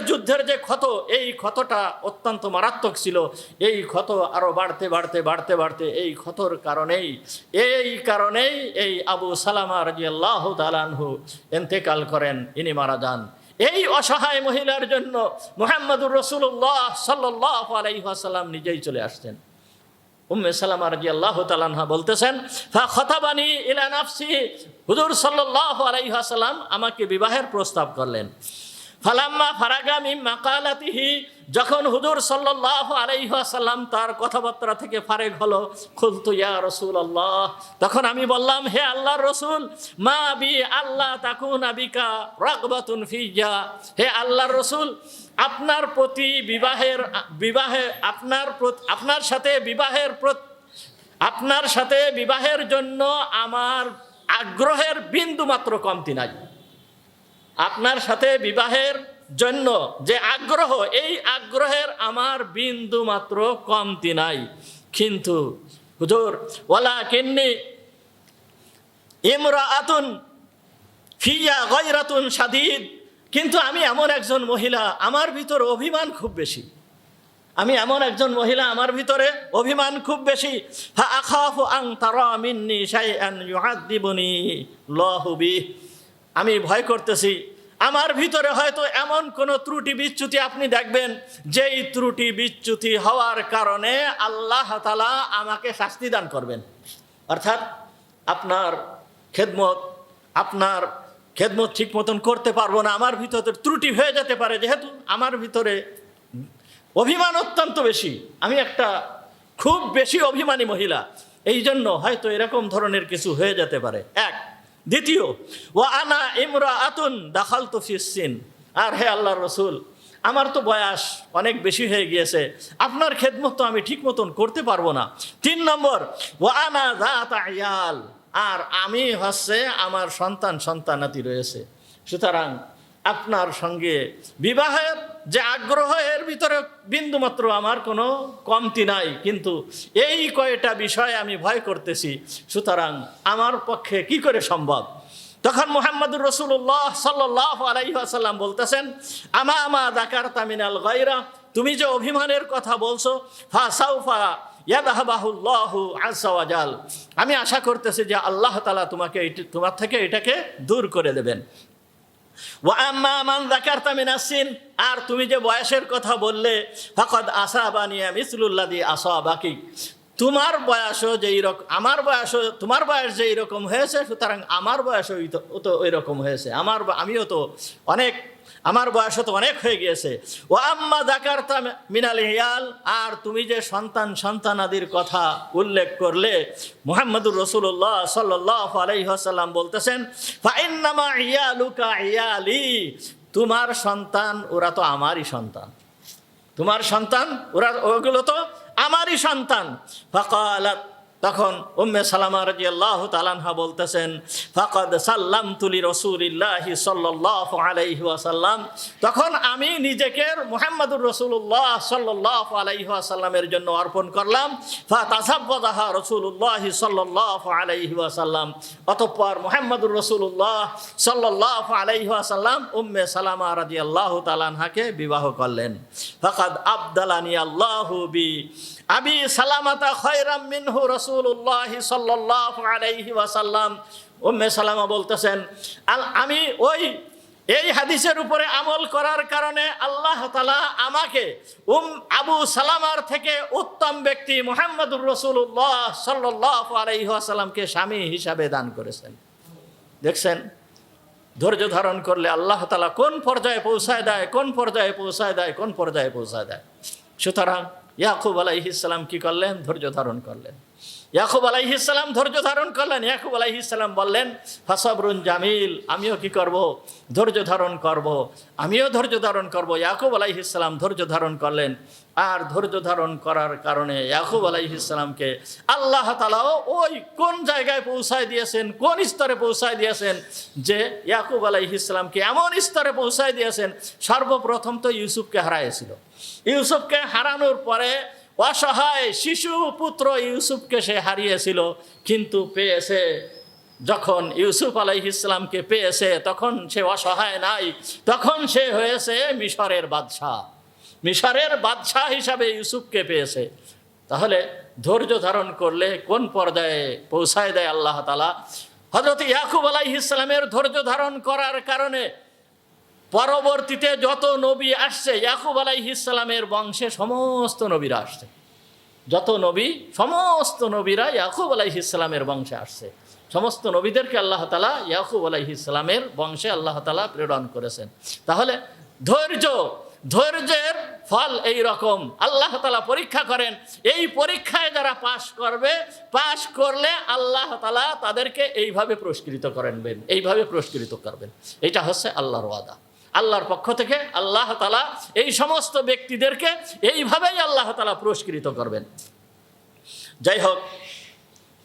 Speaker 1: যুদ্ধের যে ক্ষত, এই ক্ষতটা অত্যন্ত মারাত্মক ছিল। এই ক্ষত আরো বাড়তে বাড়তে বাড়তে বাড়তে এই ক্ষতর কারণেই এই আবু সালামা রাদিয়াল্লাহু তাআলা আনহু ইন্তেকাল করেন, ইনি মারা যান। এই অসহায় মহিলার জন্য মুহাম্মদুর রাসূলুল্লাহ সাল্লাল্লাহু আলাইহি ওয়াসাল্লাম নিজেই চলে আসতেন। উম্মে সালামা রাদিয়াল্লাহু তাআলা আনহা বলতেছেন, ফা খাতাবানি ইলা নাফসি, হুজুর সাল্লাল্লাহু আলাইহি ওয়াসাল্লাম আমাকে বিবাহের প্রস্তাব করলেন। ফালাম্মা ফারাগা মিন মাকালাতিহি, যখন হুজুর সাল্লাল্লাহু আলাইহি ওয়াসাল্লাম তার কথাবার্তা থেকে ফারেক হলো, কুলতু ইয়া রাসূলুল্লাহ, তখন আমি বললাম, হে আল্লাহর রাসূল, মা বি আল্লাহ তাকুনা বিকা রাগবাতুন ফিয়া, হে আল্লাহর রাসূল, আপনার প্রতি আপনার সাথে বিবাহের জন্য আমার আগ্রহের বিন্দু মাত্র কমতি নাই। আপনার সাথে বিবাহের জন্য যে আগ্রহ, এই আগ্রহের আমার বিন্দু মাত্র কমতি নাই। কিন্তু হুজুর, ওয়ালাকিন্নি ইমরাআতুন ফিয়া গায়রাতুন শাদীদ, কিন্তু আমি এমন একজন মহিলা, আমার ভিতরে অভিমান খুব বেশি। আমার ভিতরে অভিমান খুব বেশি। ফা আখাফু আন তারা মিন্নি শাইআন ইউআযিবুনি আল্লাহু বিহি, আমি ভয় করতেছি আমার ভিতরে হয়তো এমন কোনো ত্রুটি বিচ্যুতি আপনি দেখবেন, যেই ত্রুটি বিচ্যুতি হওয়ার কারণে আল্লাহ তাআলা আমাকে শাস্তি দান করবেন। অর্থাৎ আপনার খেদমত ঠিক মতন করতে পারবো না, আমার ভিতরে ত্রুটি হয়ে যেতে পারে। যেহেতু আমার ভিতরে অভিমান অত্যন্ত বেশি, আমি একটা খুব বেশি অভিমানী মহিলা, এই জন্য হয়তো এরকম ধরনের কিছু হয়ে যেতে পারে। এক। দ্বিতীয়, ওয়া আনা ইমরাআতুন দাখালতু ফিস সিন, আর হে আল্লাহর রাসূল, আমার তো বয়স অনেক বেশি হয়ে গিয়েছে, আপনার খেদমত তো আমি ঠিক মতন করতে পারবো না। 3 নম্বর, ওয়া আনা যাতা ইয়াল, আর আমি আমার সন্তানাতি রয়েছে। সুতরাং আপনার সঙ্গে বিবাহের যে আগ্রহ, এর ভিতরে বিন্দুমাত্র আমার কোনো কমতি নাই, কিন্তু এই কয়টা বিষয় আমি ভয় করতেছি। সুতরাং আমার পক্ষে কি করে সম্ভব? তখন মুহাম্মদুর রাসূলুল্লাহ সাল্লাল্লাহু আলাইহি ওয়াসাল্লাম বলতেছেন, আমা যাকারতা মিনাল গায়রা, তুমি যে অভিমানের কথা বলছো, ফাসাউফা ইয়াযহাবাহুল্লাহু আযজা ওয়া জাল, আমি আশা করতেছি যে আল্লাহ তাআলা তোমার থেকে এটাকে দূর করে দেবেন। ওয়া আম্মা মান যাকারতা মিনাস সিন, আর তুমি যে বয়সের কথা বললে, ফাকাদ আসাবানি মিসলুল্লাযী আসাবাকি, তোমার বয়সও যেই রকম, তোমার বয়স যেই রকম হয়েছে, সুতরাং আমার বয়সও তো ওই রকম হয়েছে। আমার বয়সও তো অনেক হয়ে গিয়েছে। ওয়া আম্মা যাকারতা মিনাল ইয়াল, আর তুমি যে সন্তানাদির কথা উল্লেখ করলে, মুহাম্মদুর রাসূলুল্লাহ সাল্লাল্লাহু আলাইহি ওয়াসাল্লাম বলতেছেন, ফা ইন্নামা ইয়ালুকা ইয়ালি, তোমার সন্তান ওরা তো আমারই সন্তান, ওগুলো তো আমারই সন্তান। ফাকালাত, তখন উম্মে সালামা রাদিয়াল্লাহু তাআলা আনহা বলতেছেন, ফাকাদ সাল্লামতু লিরাসূলিল্লাহি সাল্লাল্লাহু আলাইহি ওয়াসাল্লাম, তখন আমি নিজেকে মুহাম্মদুর রাসূলুল্লাহ সাল্লাল্লাহু আলাইহি ওয়াসাল্লামের জন্য অর্পণ করলাম। ফাতাসাব্বাহা রাসূলুল্লাহি সাল্লাল্লাহু আলাইহি ওয়াসাল্লাম, অতঃপর মুহাম্মদুর রাসূলুল্লাহ সাল্লাল্লাহু আলাইহি ওয়াসাল্লাম উম্মে সালামা রাদিয়াল্লাহু তাআলা আনহাকে বিবাহ করলেন। ফাকাদ আবদালানি আল্লাহু বি আবি সালামাতা খায়রাম মিনহু রাসূলুল্লাহ সাল্লাল্লাহু আলাইহি ওয়াসাল্লাম, উম্মে সালামা বলতেছেন, আমি এই হাদিসের উপরে আমল করার কারণে আল্লাহ তাআলা আমাকে আবু সালামার থেকে উত্তম ব্যক্তি মুহাম্মদুর রাসূলুল্লাহ সাল্লাল্লাহু আলাইহি ওয়াসাল্লামকে স্বামী হিসাবে দান করেছেন। দেখছেন, ধৈর্য ধারণ করলে আল্লাহ তাআলা কোন পর্যায়ে পৌঁছায় দেয়। সুতরাং ইয়াকুব আলাইহিস সালাম কি করলেন? ধৈর্য ধারণ করলেন। ইয়াকুব আলাইহিস সালাম ধৈর্য ধারণ করলেন। ইয়াকুব আলাইহিস সালাম বললেন, ফাসাবরুন জামিল, আমিও কি করব? ধৈর্য ধারণ করব, আমিও ধৈর্য ধারণ করব। ইয়াকুব আলাইহিস সালাম ধৈর্য ধারণ করলেন। আর ধৈর্য ধারণ করার কারণে ইয়াকুব আলাইহিস সালামকে আল্লাহ তাআলাও ওই কোন জায়গায় পৌঁছায় দিয়েছেন, কোন স্তরে পৌঁছায় দিয়েছেন, যে ইয়াকুব আলাইহিস সালামকে এমন স্তরে পৌঁছায় দিয়েছেন, সর্বপ্রথম তো ইউসুফকে হারাইছিল। ইউসুফকে হারানোর পরে অসহায় শিশু পুত্র ইউসুফকে সে হারিয়েছিল, কিন্তু পেয়েছে। যখন ইউসুফ আলাইহিস সালামকে পেয়েছে, তখন সে অসহায় নাই, তখন সে হয়েছে মিশরের বাদশাহ। মিশরের বাদশাহ হিসাবে ইউসুফকে পেয়েছে। তাহলে ধৈর্য ধারণ করলে কোন পর্যায়ে পৌঁছায় দেয় আল্লাহ তাআলা। হযরত ইয়াকুব আলাইহিস সালামের ধৈর্য ধারণ করার কারণে পরবর্তীতে যত নবী আসছে, ইয়াকুব আলাইহিস সালামের বংশে সমস্ত নবীরা আসছে। যত নবী, সমস্ত নবীরা ইয়াকুব আলাইহিস সালামের বংশে আসছে। সমস্ত নবীদেরকে আল্লাহ তাআলা ইয়াকুব আলাইহিস সালামের বংশে আল্লাহ তাআলা প্রেরণ করেছেন। তাহলে ধৈর্যের ফল এই রকম আল্লাহ তাআলা পরীক্ষা করেন। এই পরীক্ষায় যারা পাশ করলে আল্লাহ তাআলা তাদেরকে এইভাবে পুরস্কৃত করবেন, এইভাবে পুরস্কৃত করবেন। এটা হচ্ছে আল্লাহর ওয়াদা। আল্লাহর পক্ষ থেকে আল্লাহ তাআলা এই সমস্ত ব্যক্তিদেরকে এইভাবেই আল্লাহ তাআলা পুরস্কৃত করবেন। যাই হোক,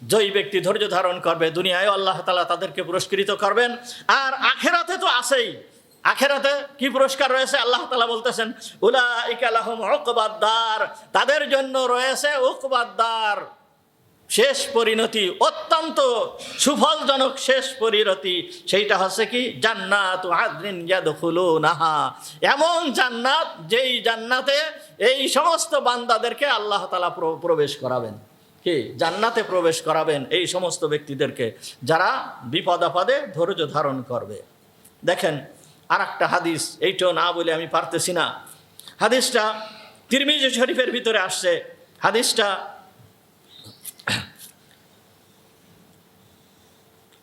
Speaker 1: যেই ব্যক্তি ধৈর্য ধারণ করবে, দুনিয়ায় আল্লাহ তাআলা তাদেরকে পুরস্কৃত করবেন। আর আখিরাতে তো আছেই। আখিরাতে কি পুরস্কার রয়েছে? আল্লাহ তাআলা বলতেছেন, উলাইকা লাহুম উকবাদ দার, তাদের জন্য রয়েছে উকবাদ দার, শেষ পরিণতি, অত্যন্ত সুফলজনক শেষ পরিণতি। সেইটা হচ্ছে কি? জান্নাতু আদনিন ইয়াদখুলুনাহা, এমন জান্নাত যেই জান্নাতে এই সমস্ত বান্দাদেরকে আল্লাহ তাআলা প্রবেশ করাবেন। কি? জান্নাতে প্রবেশ করাবেন এই সমস্ত ব্যক্তিদেরকে যারা বিপদ আপদে ধৈর্য ধারণ করবে। দেখেন আর একটা হাদিস, এইটাও না বলে আমি পারতেছি না। হাদিসটা তিরমিজি শরীফের ভিতরে আসছে। হাদিসটা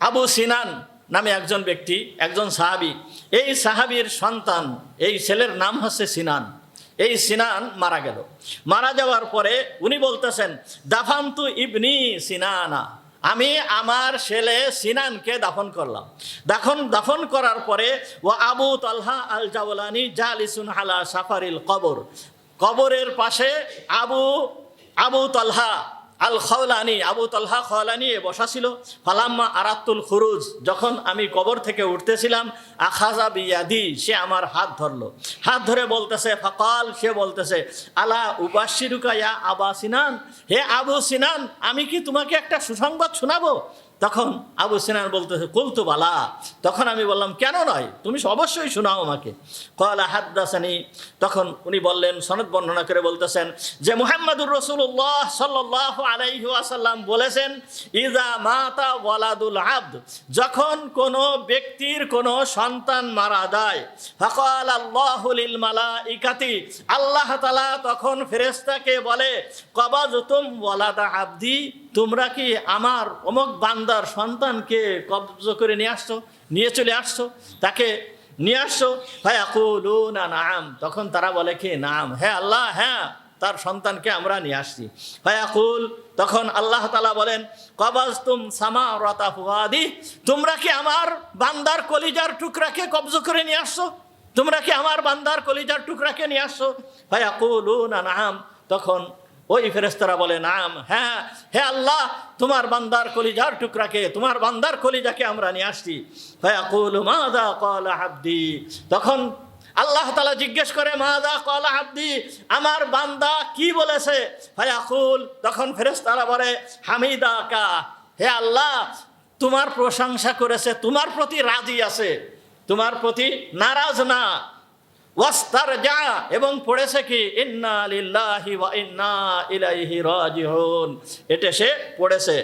Speaker 1: আবু সিনান নামে একজন ব্যক্তি, একজন সাহাবী। এই সাহাবীর সন্তান, এই ছেলের নাম হচ্ছে সিনান। এই সিনান মারা গেল। মারা যাওয়ার পরে উনি বলতেছেন, দাফান্তু ইবনি সিনানা, আমি আমার ছেলে সিনানকে দাফন করলাম। দাফন করার পরে ও আবু তালহা আল জাওলানি জালিসুন আলা সাফারিল কবর, কবরের পাশে আবু তালহা আল খাওলানি, আবু তালহা খাওলানি বসা ছিল। ফালাম্মা আরাতুল খুরুজ, যখন আমি কবর থেকে উঠতেছিলাম, আখাজা বিয়াদি, সে আমার হাত ধরলো। হাত ধরে বলতেছে, ফাকাল, সে বলতেছে, আলা উবাশিরুকা ইয়া আবা সিনান, হে আবু সিনান, আমি কি তোমাকে একটা সুসংবাদ শোনাবো? তখন আবু সিনান বলতেছে, কুলতু বালা। তখন আমি বললাম, কেন নয়, তুমি অবশ্যই শোনাও আমাকে। ক্বালা হাদ্দাসানি, তখন উনি বললেন, সনদ বর্ণনা করে বলতেছেন যে মুহাম্মদুর রাসূলুল্লাহ সাল্লাল্লাহু আলাইহি ওয়াসাল্লাম বলেছেন, ইযা মাতা ওয়ালাদুল আবদ, যখন কোনো ব্যক্তির কোনো সন্তান মারা যায়, ফাকাল আল্লাহু লিল মালাইকাতি, আল্লাহ তাআলা তখন ফেরেশতাকে বলে, কবাজতুম ওয়ালাদা আবদি, তোমরা কি আমার অমুক বান্দার সন্তানকে কবজ করে নিয়ে চলে আসছো, তাকে নিয়ে আসছো? ফায়াকুলুনা নাম, তখন তারা বলে কি, নাম, হ্যাঁ আল্লাহ, হ্যাঁ তার সন্তানকে আমরা নিয়ে আসছি। ফায়াকুল, তখন আল্লাহ তাআলা বলেন, কবাজতুম সামারাতা ফুয়াদি, তোমরা কি আমার বান্দার কলিজার টুকরাকে কবজ করে নিয়ে আসছো? তোমরা কি আমার বান্দার কলিজার টুকরাকে নিয়ে আসছো? ফায়াকুলুনা নাম, তখন ওই ফেরেশতারা বলে, নাম, হ্যাঁ, হে আল্লাহ, তোমার বান্দার কলিজার টুকরাকে, তোমার বান্দার কলিজাকে আমরা নিয়ে আসছি। ফায়াকুলু মাযা ক্বালা আবদি, তখন আল্লাহ তাআলা জিজ্ঞেস করে, মাযা ক্বালা আবদি, আমার বান্দা কি বলেছে? ফায়াকুল, তখন ফেরেশতারা বলে, হামিদাকা, হে আল্লাহ, তোমার প্রশংসা করেছে, তোমার প্রতি রাজি আছে, তোমার প্রতি নারাজ না। ওয়াস্তারজা, এবং পড়েছে কি, ইন্না লিল্লাহি ওয়া ইন্না ইলাইহি রাজিউন, এটা সে পড়েছে।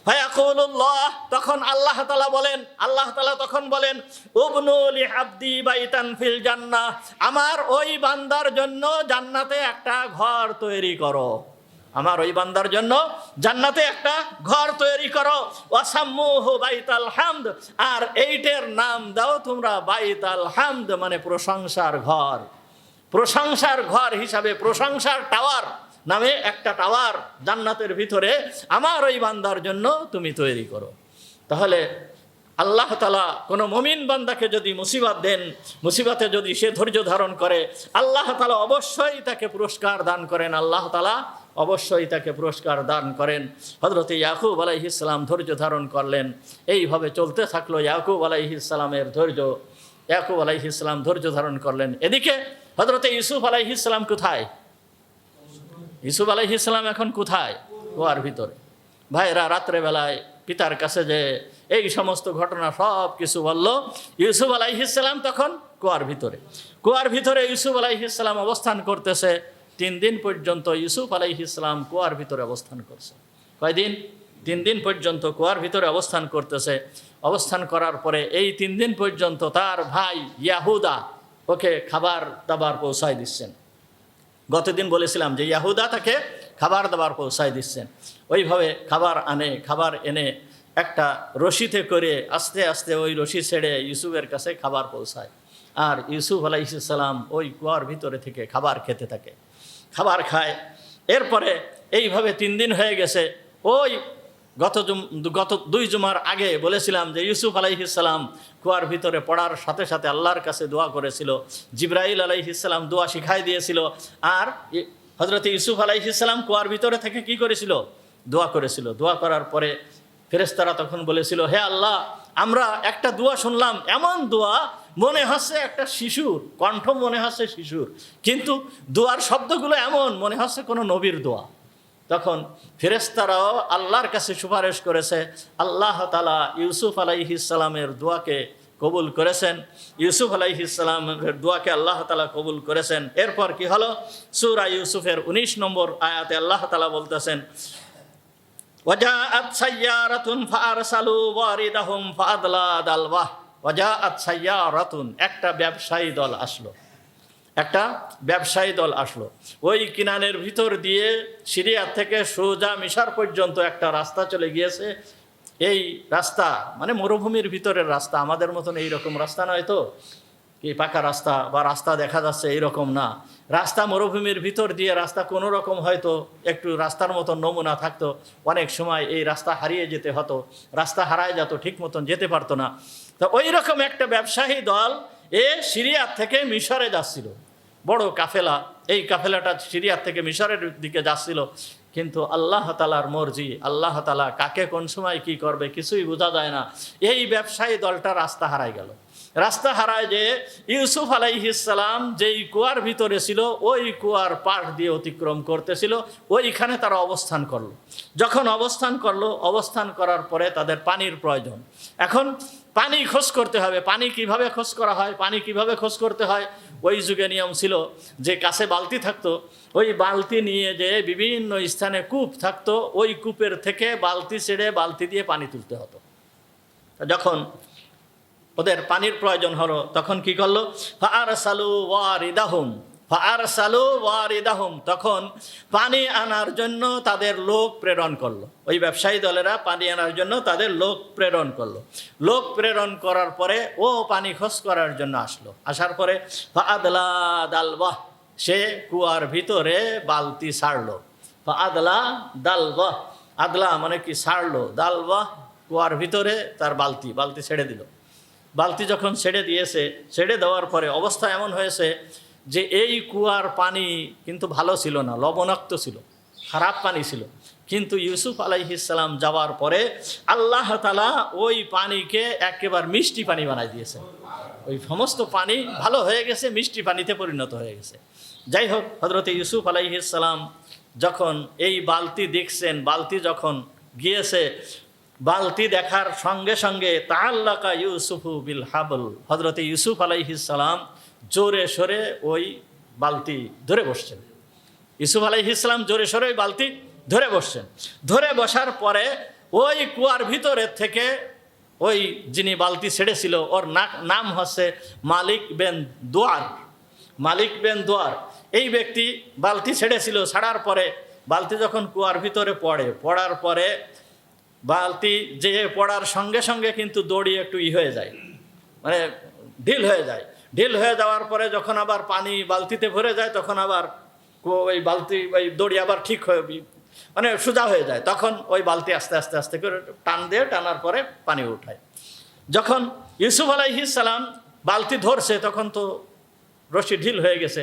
Speaker 1: ফায়াকুলুল্লাহ, তখন আল্লাহ তাআলা তখন বলেন, উবনু লি আবদি বাইতান ফিল জান্নাহ, আমার ওই বান্দার জন্য জান্নাতে একটা ঘর তৈরি করো, আমার ওই বান্দার জন্য জান্নাতে একটা ঘর তৈরি করো। ওয়াসাম্মুহু বাইতাল হামদ, আর এইটার নাম দাও তোমরা বাইতাল হামদ, মানে প্রশংসার ঘর। প্রশংসার ঘর হিসাবে, প্রশংসার টাওয়ার নামে একটা টাওয়ার জান্নাতের ভিতরে আমার ওই বান্দার জন্য তুমি তৈরি করো। তাহলে আল্লাহ তাআলা কোনো মুমিন বান্দাকে যদি মুসিবত দেন, মুসিবতে যদি সে ধৈর্য ধারণ করে, আল্লাহ তাআলা অবশ্যই তাকে পুরস্কার দান করেন। আল্লাহ তাআলা অবশ্যই তাকে পুরস্কার দান করেন। হযরত ইয়াকুব আলাইহিস সালাম ধৈর্য ধারণ করলেন, এইভাবে চলতে থাকলো ইয়াকুব আলাইহিস সালামের ধৈর্য। ইয়াকুব আলাইহিস সালাম ধৈর্য ধারণ করলেন। এদিকে হযরত ইউসুফ আলাইহিস সালাম কোথায়? ইউসুফ আলাইহিস সালাম এখন কোথায়? কুয়ার ভিতরে। ভাইরা রাত্রেবেলায় পিতার কাছে যে এই সমস্ত ঘটনা সব কিছু বলল। ইউসুফ আলাইহিস সালাম তখন কুয়ার ভিতরে। কুয়ার ভিতরে ইউসুফ আলাইহিস সালাম অবস্থান করতেছে 3 দিন পর্যন্ত। ইউসুফ আলাইহিস সালাম কুয়ার ভিতরে অবস্থান করছে। কয়দিন? 3 দিন পর্যন্ত কুয়ার ভিতরে অবস্থান করতেছে। অবস্থান করার পরে এই 3 দিন পর্যন্ত তার ভাই ইয়াহুদা ওকে খাবার দাবার পৌঁছায় দিচ্ছেন। গতদিন বলেছিলাম যে ইয়াহুদা তাকে খাবার দাবার পৌঁছায় দিচ্ছেন। ওইভাবে খাবার এনে একটা রশিতে করে আস্তে আস্তে ওই রশি ছেড়ে ইউসুফের কাছে খাবার পৌঁছায়। আর ইউসুফ আলাইহিস সালাম ওই কুয়ার ভিতরে থেকে খাবার খেতে থাকে, খাবার খায়। এরপরে এইভাবে 3 দিন হয়ে গেছে। ওই গত 2 জুমার আগে বলেছিলাম যে ইউসুফ আলাইহিস সালাম কুয়ার ভিতরে পড়ার সাথে সাথে আল্লাহর কাছে দোয়া করেছিল। জিবরাইল আলাইহিস সালাম দোয়া শিখাই দিয়েছিল। আর হযরত ইউসুফ আলাইহিস সালাম কুয়ার ভিতরে থেকে কি করেছিল? দোয়া করেছিল। দোয়া করার পরে ফেরেশতারা তখন বলেছিল, হে আল্লাহ, আমরা একটা দোয়া শুনলাম, এমন দোয়া মনে হচ্ছে একটা শিশুর কণ্ঠ, মনে হচ্ছে শিশুর, কিন্তু দোয়ার শব্দগুলো এমন মনে হচ্ছে কোনো নবীর দোয়া। তখন ফেরেশতারাও আল্লাহর কাছে সুপারিশ করেছে। আল্লাহ তাআলা ইউসুফ আলাইহিস সালামের দোয়াকে কবুল করেছেন। ইউসুফ আলাইহিস সালামের দোয়াকে আল্লাহ তাআলা কবুল করেছেন। এরপর কি হলো? সূরা ইউসুফের 19 নম্বর আয়াতে আল্লাহ তাআলা বলতেছেন, ওয়াজাআত সাইয়ারাতুন ফাআরসালু ওয়ারিদাহুম ফাআদলা দালওয়াহ। ওয়াজাআত সাইয়ারাতুন, একটা ব্যবসায়ী দল আসলো। একটা ব্যবসায়ী দল আসলো। ওই কিনানের ভিতর দিয়ে সিরিয়া থেকে সোজা মিশর পর্যন্ত একটা রাস্তা চলে গিয়েছে। এই রাস্তা মানে মরুভূমির ভিতরের রাস্তা, আমাদের মতন এইরকম রাস্তা নয় তো, কি পাকা রাস্তা বা রাস্তা দেখা যাচ্ছে এইরকম না। রাস্তা মরুভূমির ভিতর দিয়ে রাস্তা কোনো রকম হয়তো একটু রাস্তার মতন নমুনা থাকতো, অনেক সময় এই রাস্তা হারিয়ে যেতে হতো, রাস্তা হারায় যেত, ঠিক মতন যেতে পারতো না। তো ওই রকম একটা ব্যবসায়ী দল সিরিয়া থেকে মিশরে যাচ্ছিল, বড় কাফেলা। এই কাফেলাটা সিরিয়া থেকে মিশরের দিকে যাচ্ছিল। কিন্তু আল্লাহ তাআলার মর্জি, আল্লাহ তাআলা কাকে কোন সময় কি করবে কিছুই বোঝা যায় না। এই ব্যবসায়ী দলটা রাস্তা হারায় গেল। রাস্তা হারায় যে ইউসুফ আলাইহিস সালাম যেই কুয়ার ভিতরে ছিল ওই কুয়ার পাশ দিয়ে অতিক্রম করতেছিল, ওইখানে তারা অবস্থান করলো। যখন অবস্থান করার পরে তাদের পানির প্রয়োজন। এখন পানি খোঁজ করতে হবে। পানি কিভাবে খোঁজ করা হয়? পানি কিভাবে খোঁজ করতে হয়? ওই যুগে নিয়ম ছিল যে কাছে বালতি থাকতো, ওই বালতি নিয়ে যে বিভিন্ন স্থানে কূপ থাকতো, ওই কূপের থেকে বালতি ছেড়ে বালতি দিয়ে পানি তুলতে হতো। যখন ওদের পানির প্রয়োজন হলো তখন কি করলো? ফাআরসালু ওয়ারিদাহুম, তখন পানি আনার জন্য তাদের লোক প্রেরণ করলো। ওই ব্যবসায়ী দলেরা পানি আনার জন্য তাদের লোক প্রেরণ করলো। লোক প্রেরণ করার পরে ও পানি খোঁজ করার জন্য আসলো। আসার পরে ফাআদলা দালওয়াহ, সে কুয়ার ভিতরে বালতি ছাড়লো। ফাআদলা দালওয়াহ, আদলা মানে কি ছাড়লো, দালওয়াহ কুয়ার ভিতরে তার বালতি ছেড়ে দিল। বালতি যখন ছেড়ে দিয়েছে, ছেড়ে দেওয়ার পরে অবস্থা এমন হয়েছে যে এই কুয়ার পানি কিন্তু ভালো ছিল না, লবণাক্ত ছিল, খারাপ পানি ছিল। কিন্তু ইউসুফ আলাইহিস সালাম যাওয়ার পরে আল্লাহ তাআলা ওই পানিকে একেবারে মিষ্টি পানি বানাই দিয়েছেন। ওই সমস্ত পানি ভালো হয়ে গেছে, মিষ্টি পানিতে পরিণত হয়ে গেছে। যাই হোক, হযরত ইউসুফ আলাইহিস সালাম যখন এই বালতি দেখছেন, বালতি যখন গিয়েছে, বালতি দেখার সঙ্গে সঙ্গে তাআল্লাকা ইউসুফু বিল হাবল, হযরত ইউসুফ আলাইহিস সালাম জোরে সরে ওই বালতি ধরে বসছেন। ইউসুফ আলাইহিস সালাম জোরে সরে ওই বালতি ধরে বসছেন। ধরে বসার পরে ওই কুয়ার ভিতরের থেকে ওই যিনি বালতি ছেড়েছিল, ওর নাম হচ্ছে মালিক বিন দোয়ার। এই ব্যক্তি বালতি ছেড়েছিল। ছাড়ার পরে বালতি যখন কুয়ার ভিতরে পড়ার পরে বালতি যে পড়ার সঙ্গে সঙ্গে কিন্তু দড়ি একটু হয়ে যায়, মানে ঢিল হয়ে যায়। ঢিল হয়ে যাওয়ার পরে যখন আবার পানি বালতিতে ভরে যায়, তখন আবার ওই বালতি ওই দড়ি আবার ঠিক হয়ে মানে সোজা হয়ে যায়, তখন ওই বালতি আস্তে আস্তে আস্তে করে টান দিয়ে টানার পরে পানি উঠায়। যখন ইউসুফ আলাইহিস সালাম বালতি ধরছে তখন তো রশি ঢিল হয়ে গেছে,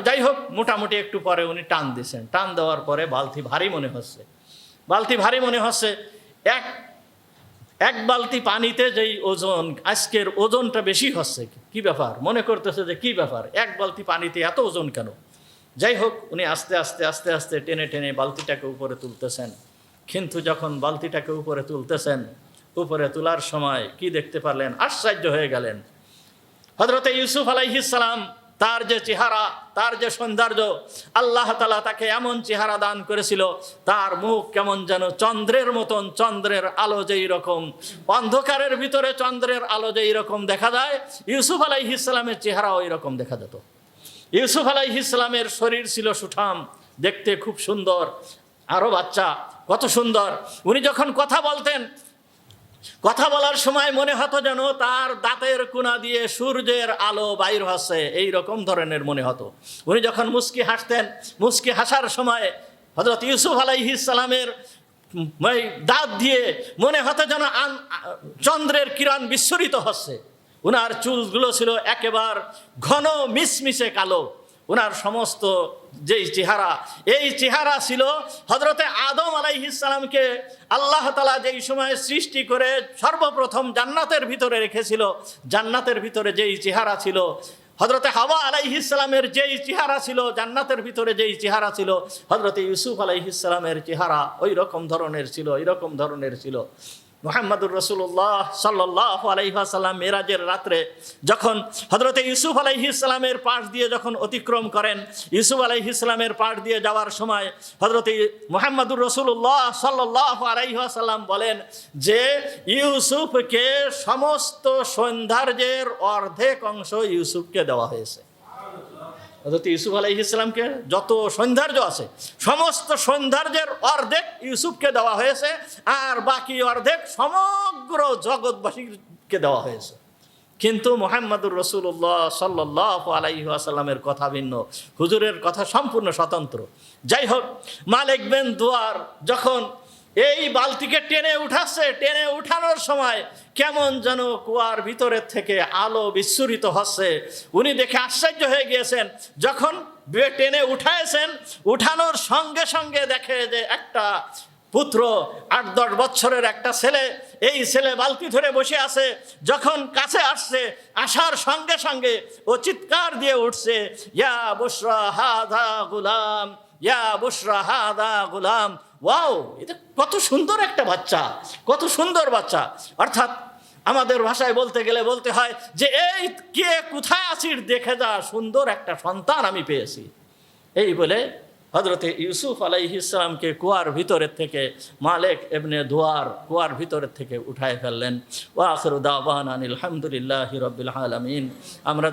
Speaker 1: যাই হোক মোটামুটি একটু পরে উনি টান দিয়েছেন। টান দেওয়ার পরে বালতি ভারী মনে হচ্ছে। এক বালতি পানিতে যেই ওজন, আজকের ওজনটা বেশি হচ্ছে, কি ব্যাপার মনে করতেছে যে কি ব্যাপার, এক বালতি পানিতে এত ওজন কেন। যাই হোক উনি আস্তে আস্তে আস্তে আস্তে টেনে টেনে বালতিটাকে উপরে তুলতেছেন। কিন্তু যখন বালতিটাকে উপরে তুলতেছেন, উপরে তোলার সময় কি দেখতে পারলেন, আশ্চর্য হয়ে গেলেন। হযরতে ইউসুফ আলাইহিস সালাম, তার যে চেহারা, তার যে সৌন্দর্য, আল্লাহ তাআলা তাকে এমন চেহারা দান করেছিল, তার মুখ কেমন যেন চন্দ্রের মতন, চন্দ্রের আলো যেই রকম, অন্ধকারের ভিতরে চন্দ্রের আলো যেই রকম দেখা যায়, ইউসুফ আলাইহিস সালামের চেহারা ওই রকম দেখা যেত। ইউসুফ আলাইহিস সালামের শরীর ছিল সুঠাম, দেখতে খুব সুন্দর, আরো বাচ্চা কত সুন্দর। উনি যখন কথা বলতেন, কথা বলার সময় মনে হতো যেন তার দাঁতের কোনা দিয়ে সূর্যের আলো বাইর হচ্ছে, এই রকম ধরনের মনে হতো। উনি যখন মুস্কি হাসতেন, মুস্কি হাসার সময় হযরত ইউসুফ আলাইহিস সালামের দাঁত দিয়ে মনে হতো যেন চন্দ্রের কিরণ বিস্ফোরিত হচ্ছে। উনার চুলগুলো ছিল একেবারে ঘন মিশমিশে কালো। ওনার সমস্ত যেই চেহারা, এই চেহারা ছিল হযরতে আদম আলাইহিস সালামকে আল্লাহ তাআলা যেই সময় সৃষ্টি করে সর্বপ্রথম জান্নাতের ভিতরে রেখেছিল, জান্নাতের ভিতরে যেই চেহারা ছিল, হযরতে হাওয়া আলাইহিস সালামের যেই চেহারা ছিল, জান্নাতের ভিতরে যেই চেহারা ছিল, হযরতে ইউসুফ আলাইহিস সালামের চেহারা ওই রকম ধরনের ছিল, এই রকম ধরনের ছিল। মুহাম্মদুর রাসূলুল্লাহ সাল্লাল্লাহু আলাইহি ওয়াসাল্লাম মেরাজের রাত্রে যখন হযরতে ইউসুফ আলাইহিস সালামের পাশ দিয়ে যখন অতিক্রম করেন, ইউসুফ আলাইহিস সালামের পাশ দিয়ে যাওয়ার সময় হযরতে মুহাম্মদুর রাসূলুল্লাহ সাল্লাল্লাহু আলাইহি ওয়াসাল্লাম বলেন যে ইউসুফকে সমস্ত সৌন্দর্যের অর্ধেক অংশ ইউসুফকে দেওয়া হয়েছে। হযরত ইউসুফ আলাইহিস সালামকে যত সৌন্দর্য আছে, সমস্ত সৌন্দর্যের অর্ধেক ইউসুফকে দেওয়া হয়েছে, আর বাকি অর্ধেক সমগ্র জগৎবাসীকে দেওয়া হয়েছে। কিন্তু মুহাম্মদুর রাসূলুল্লাহ সাল্লাল্লাহু আলাইহি ওয়াসাল্লামের কথা ভিন্ন, হুজুরের কথা সম্পূর্ণ স্বতন্ত্র। যাই হোক, মালিক বিন দুয়ার যখন এই বালতিকে টেনে উঠাচ্ছে, টেনে উঠানোর সময় কেমন যেন কুয়ার ভিতরের থেকে আলো বিচ্ছুরিত হচ্ছে। উনি দেখে আশ্চর্য হয়ে গিয়েছেন। যখন টেনে উঠাইছেন, উঠানোর সঙ্গে সঙ্গে দেখে যে একটা পুত্র, 8-10 বছরের একটা ছেলে, এই ছেলে বালতি ধরে বসে আছে। যখন কাছে আসছে, আসার সঙ্গে সঙ্গে ও চিৎকার দিয়ে উঠছে, ইয়া বুশরা হাযা গুলাম, ইয়া বুশরা হাযা গুলাম। ওয়াও, এটা কত সুন্দর একটা বাচ্চা, কত সুন্দর বাচ্চা। অর্থাৎ আমাদের ভাষায় বলতে গেলে বলতে হয় যে এই কে কোথায় আছিস, দেখে যা, সুন্দর একটা সন্তান আমি পেয়েছি। এই বলে হযরতে ইউসুফ আলাইহিস সালামকে কুয়ার ভিতরের থেকে মালিক ইবনে দুয়ার কুয়ার ভিতরের থেকে উঠায় ফেললেন। ওয়া আখিরু দাওয়ানা আলহামদুলিল্লাহি রাব্বিল আলামিন। আমরা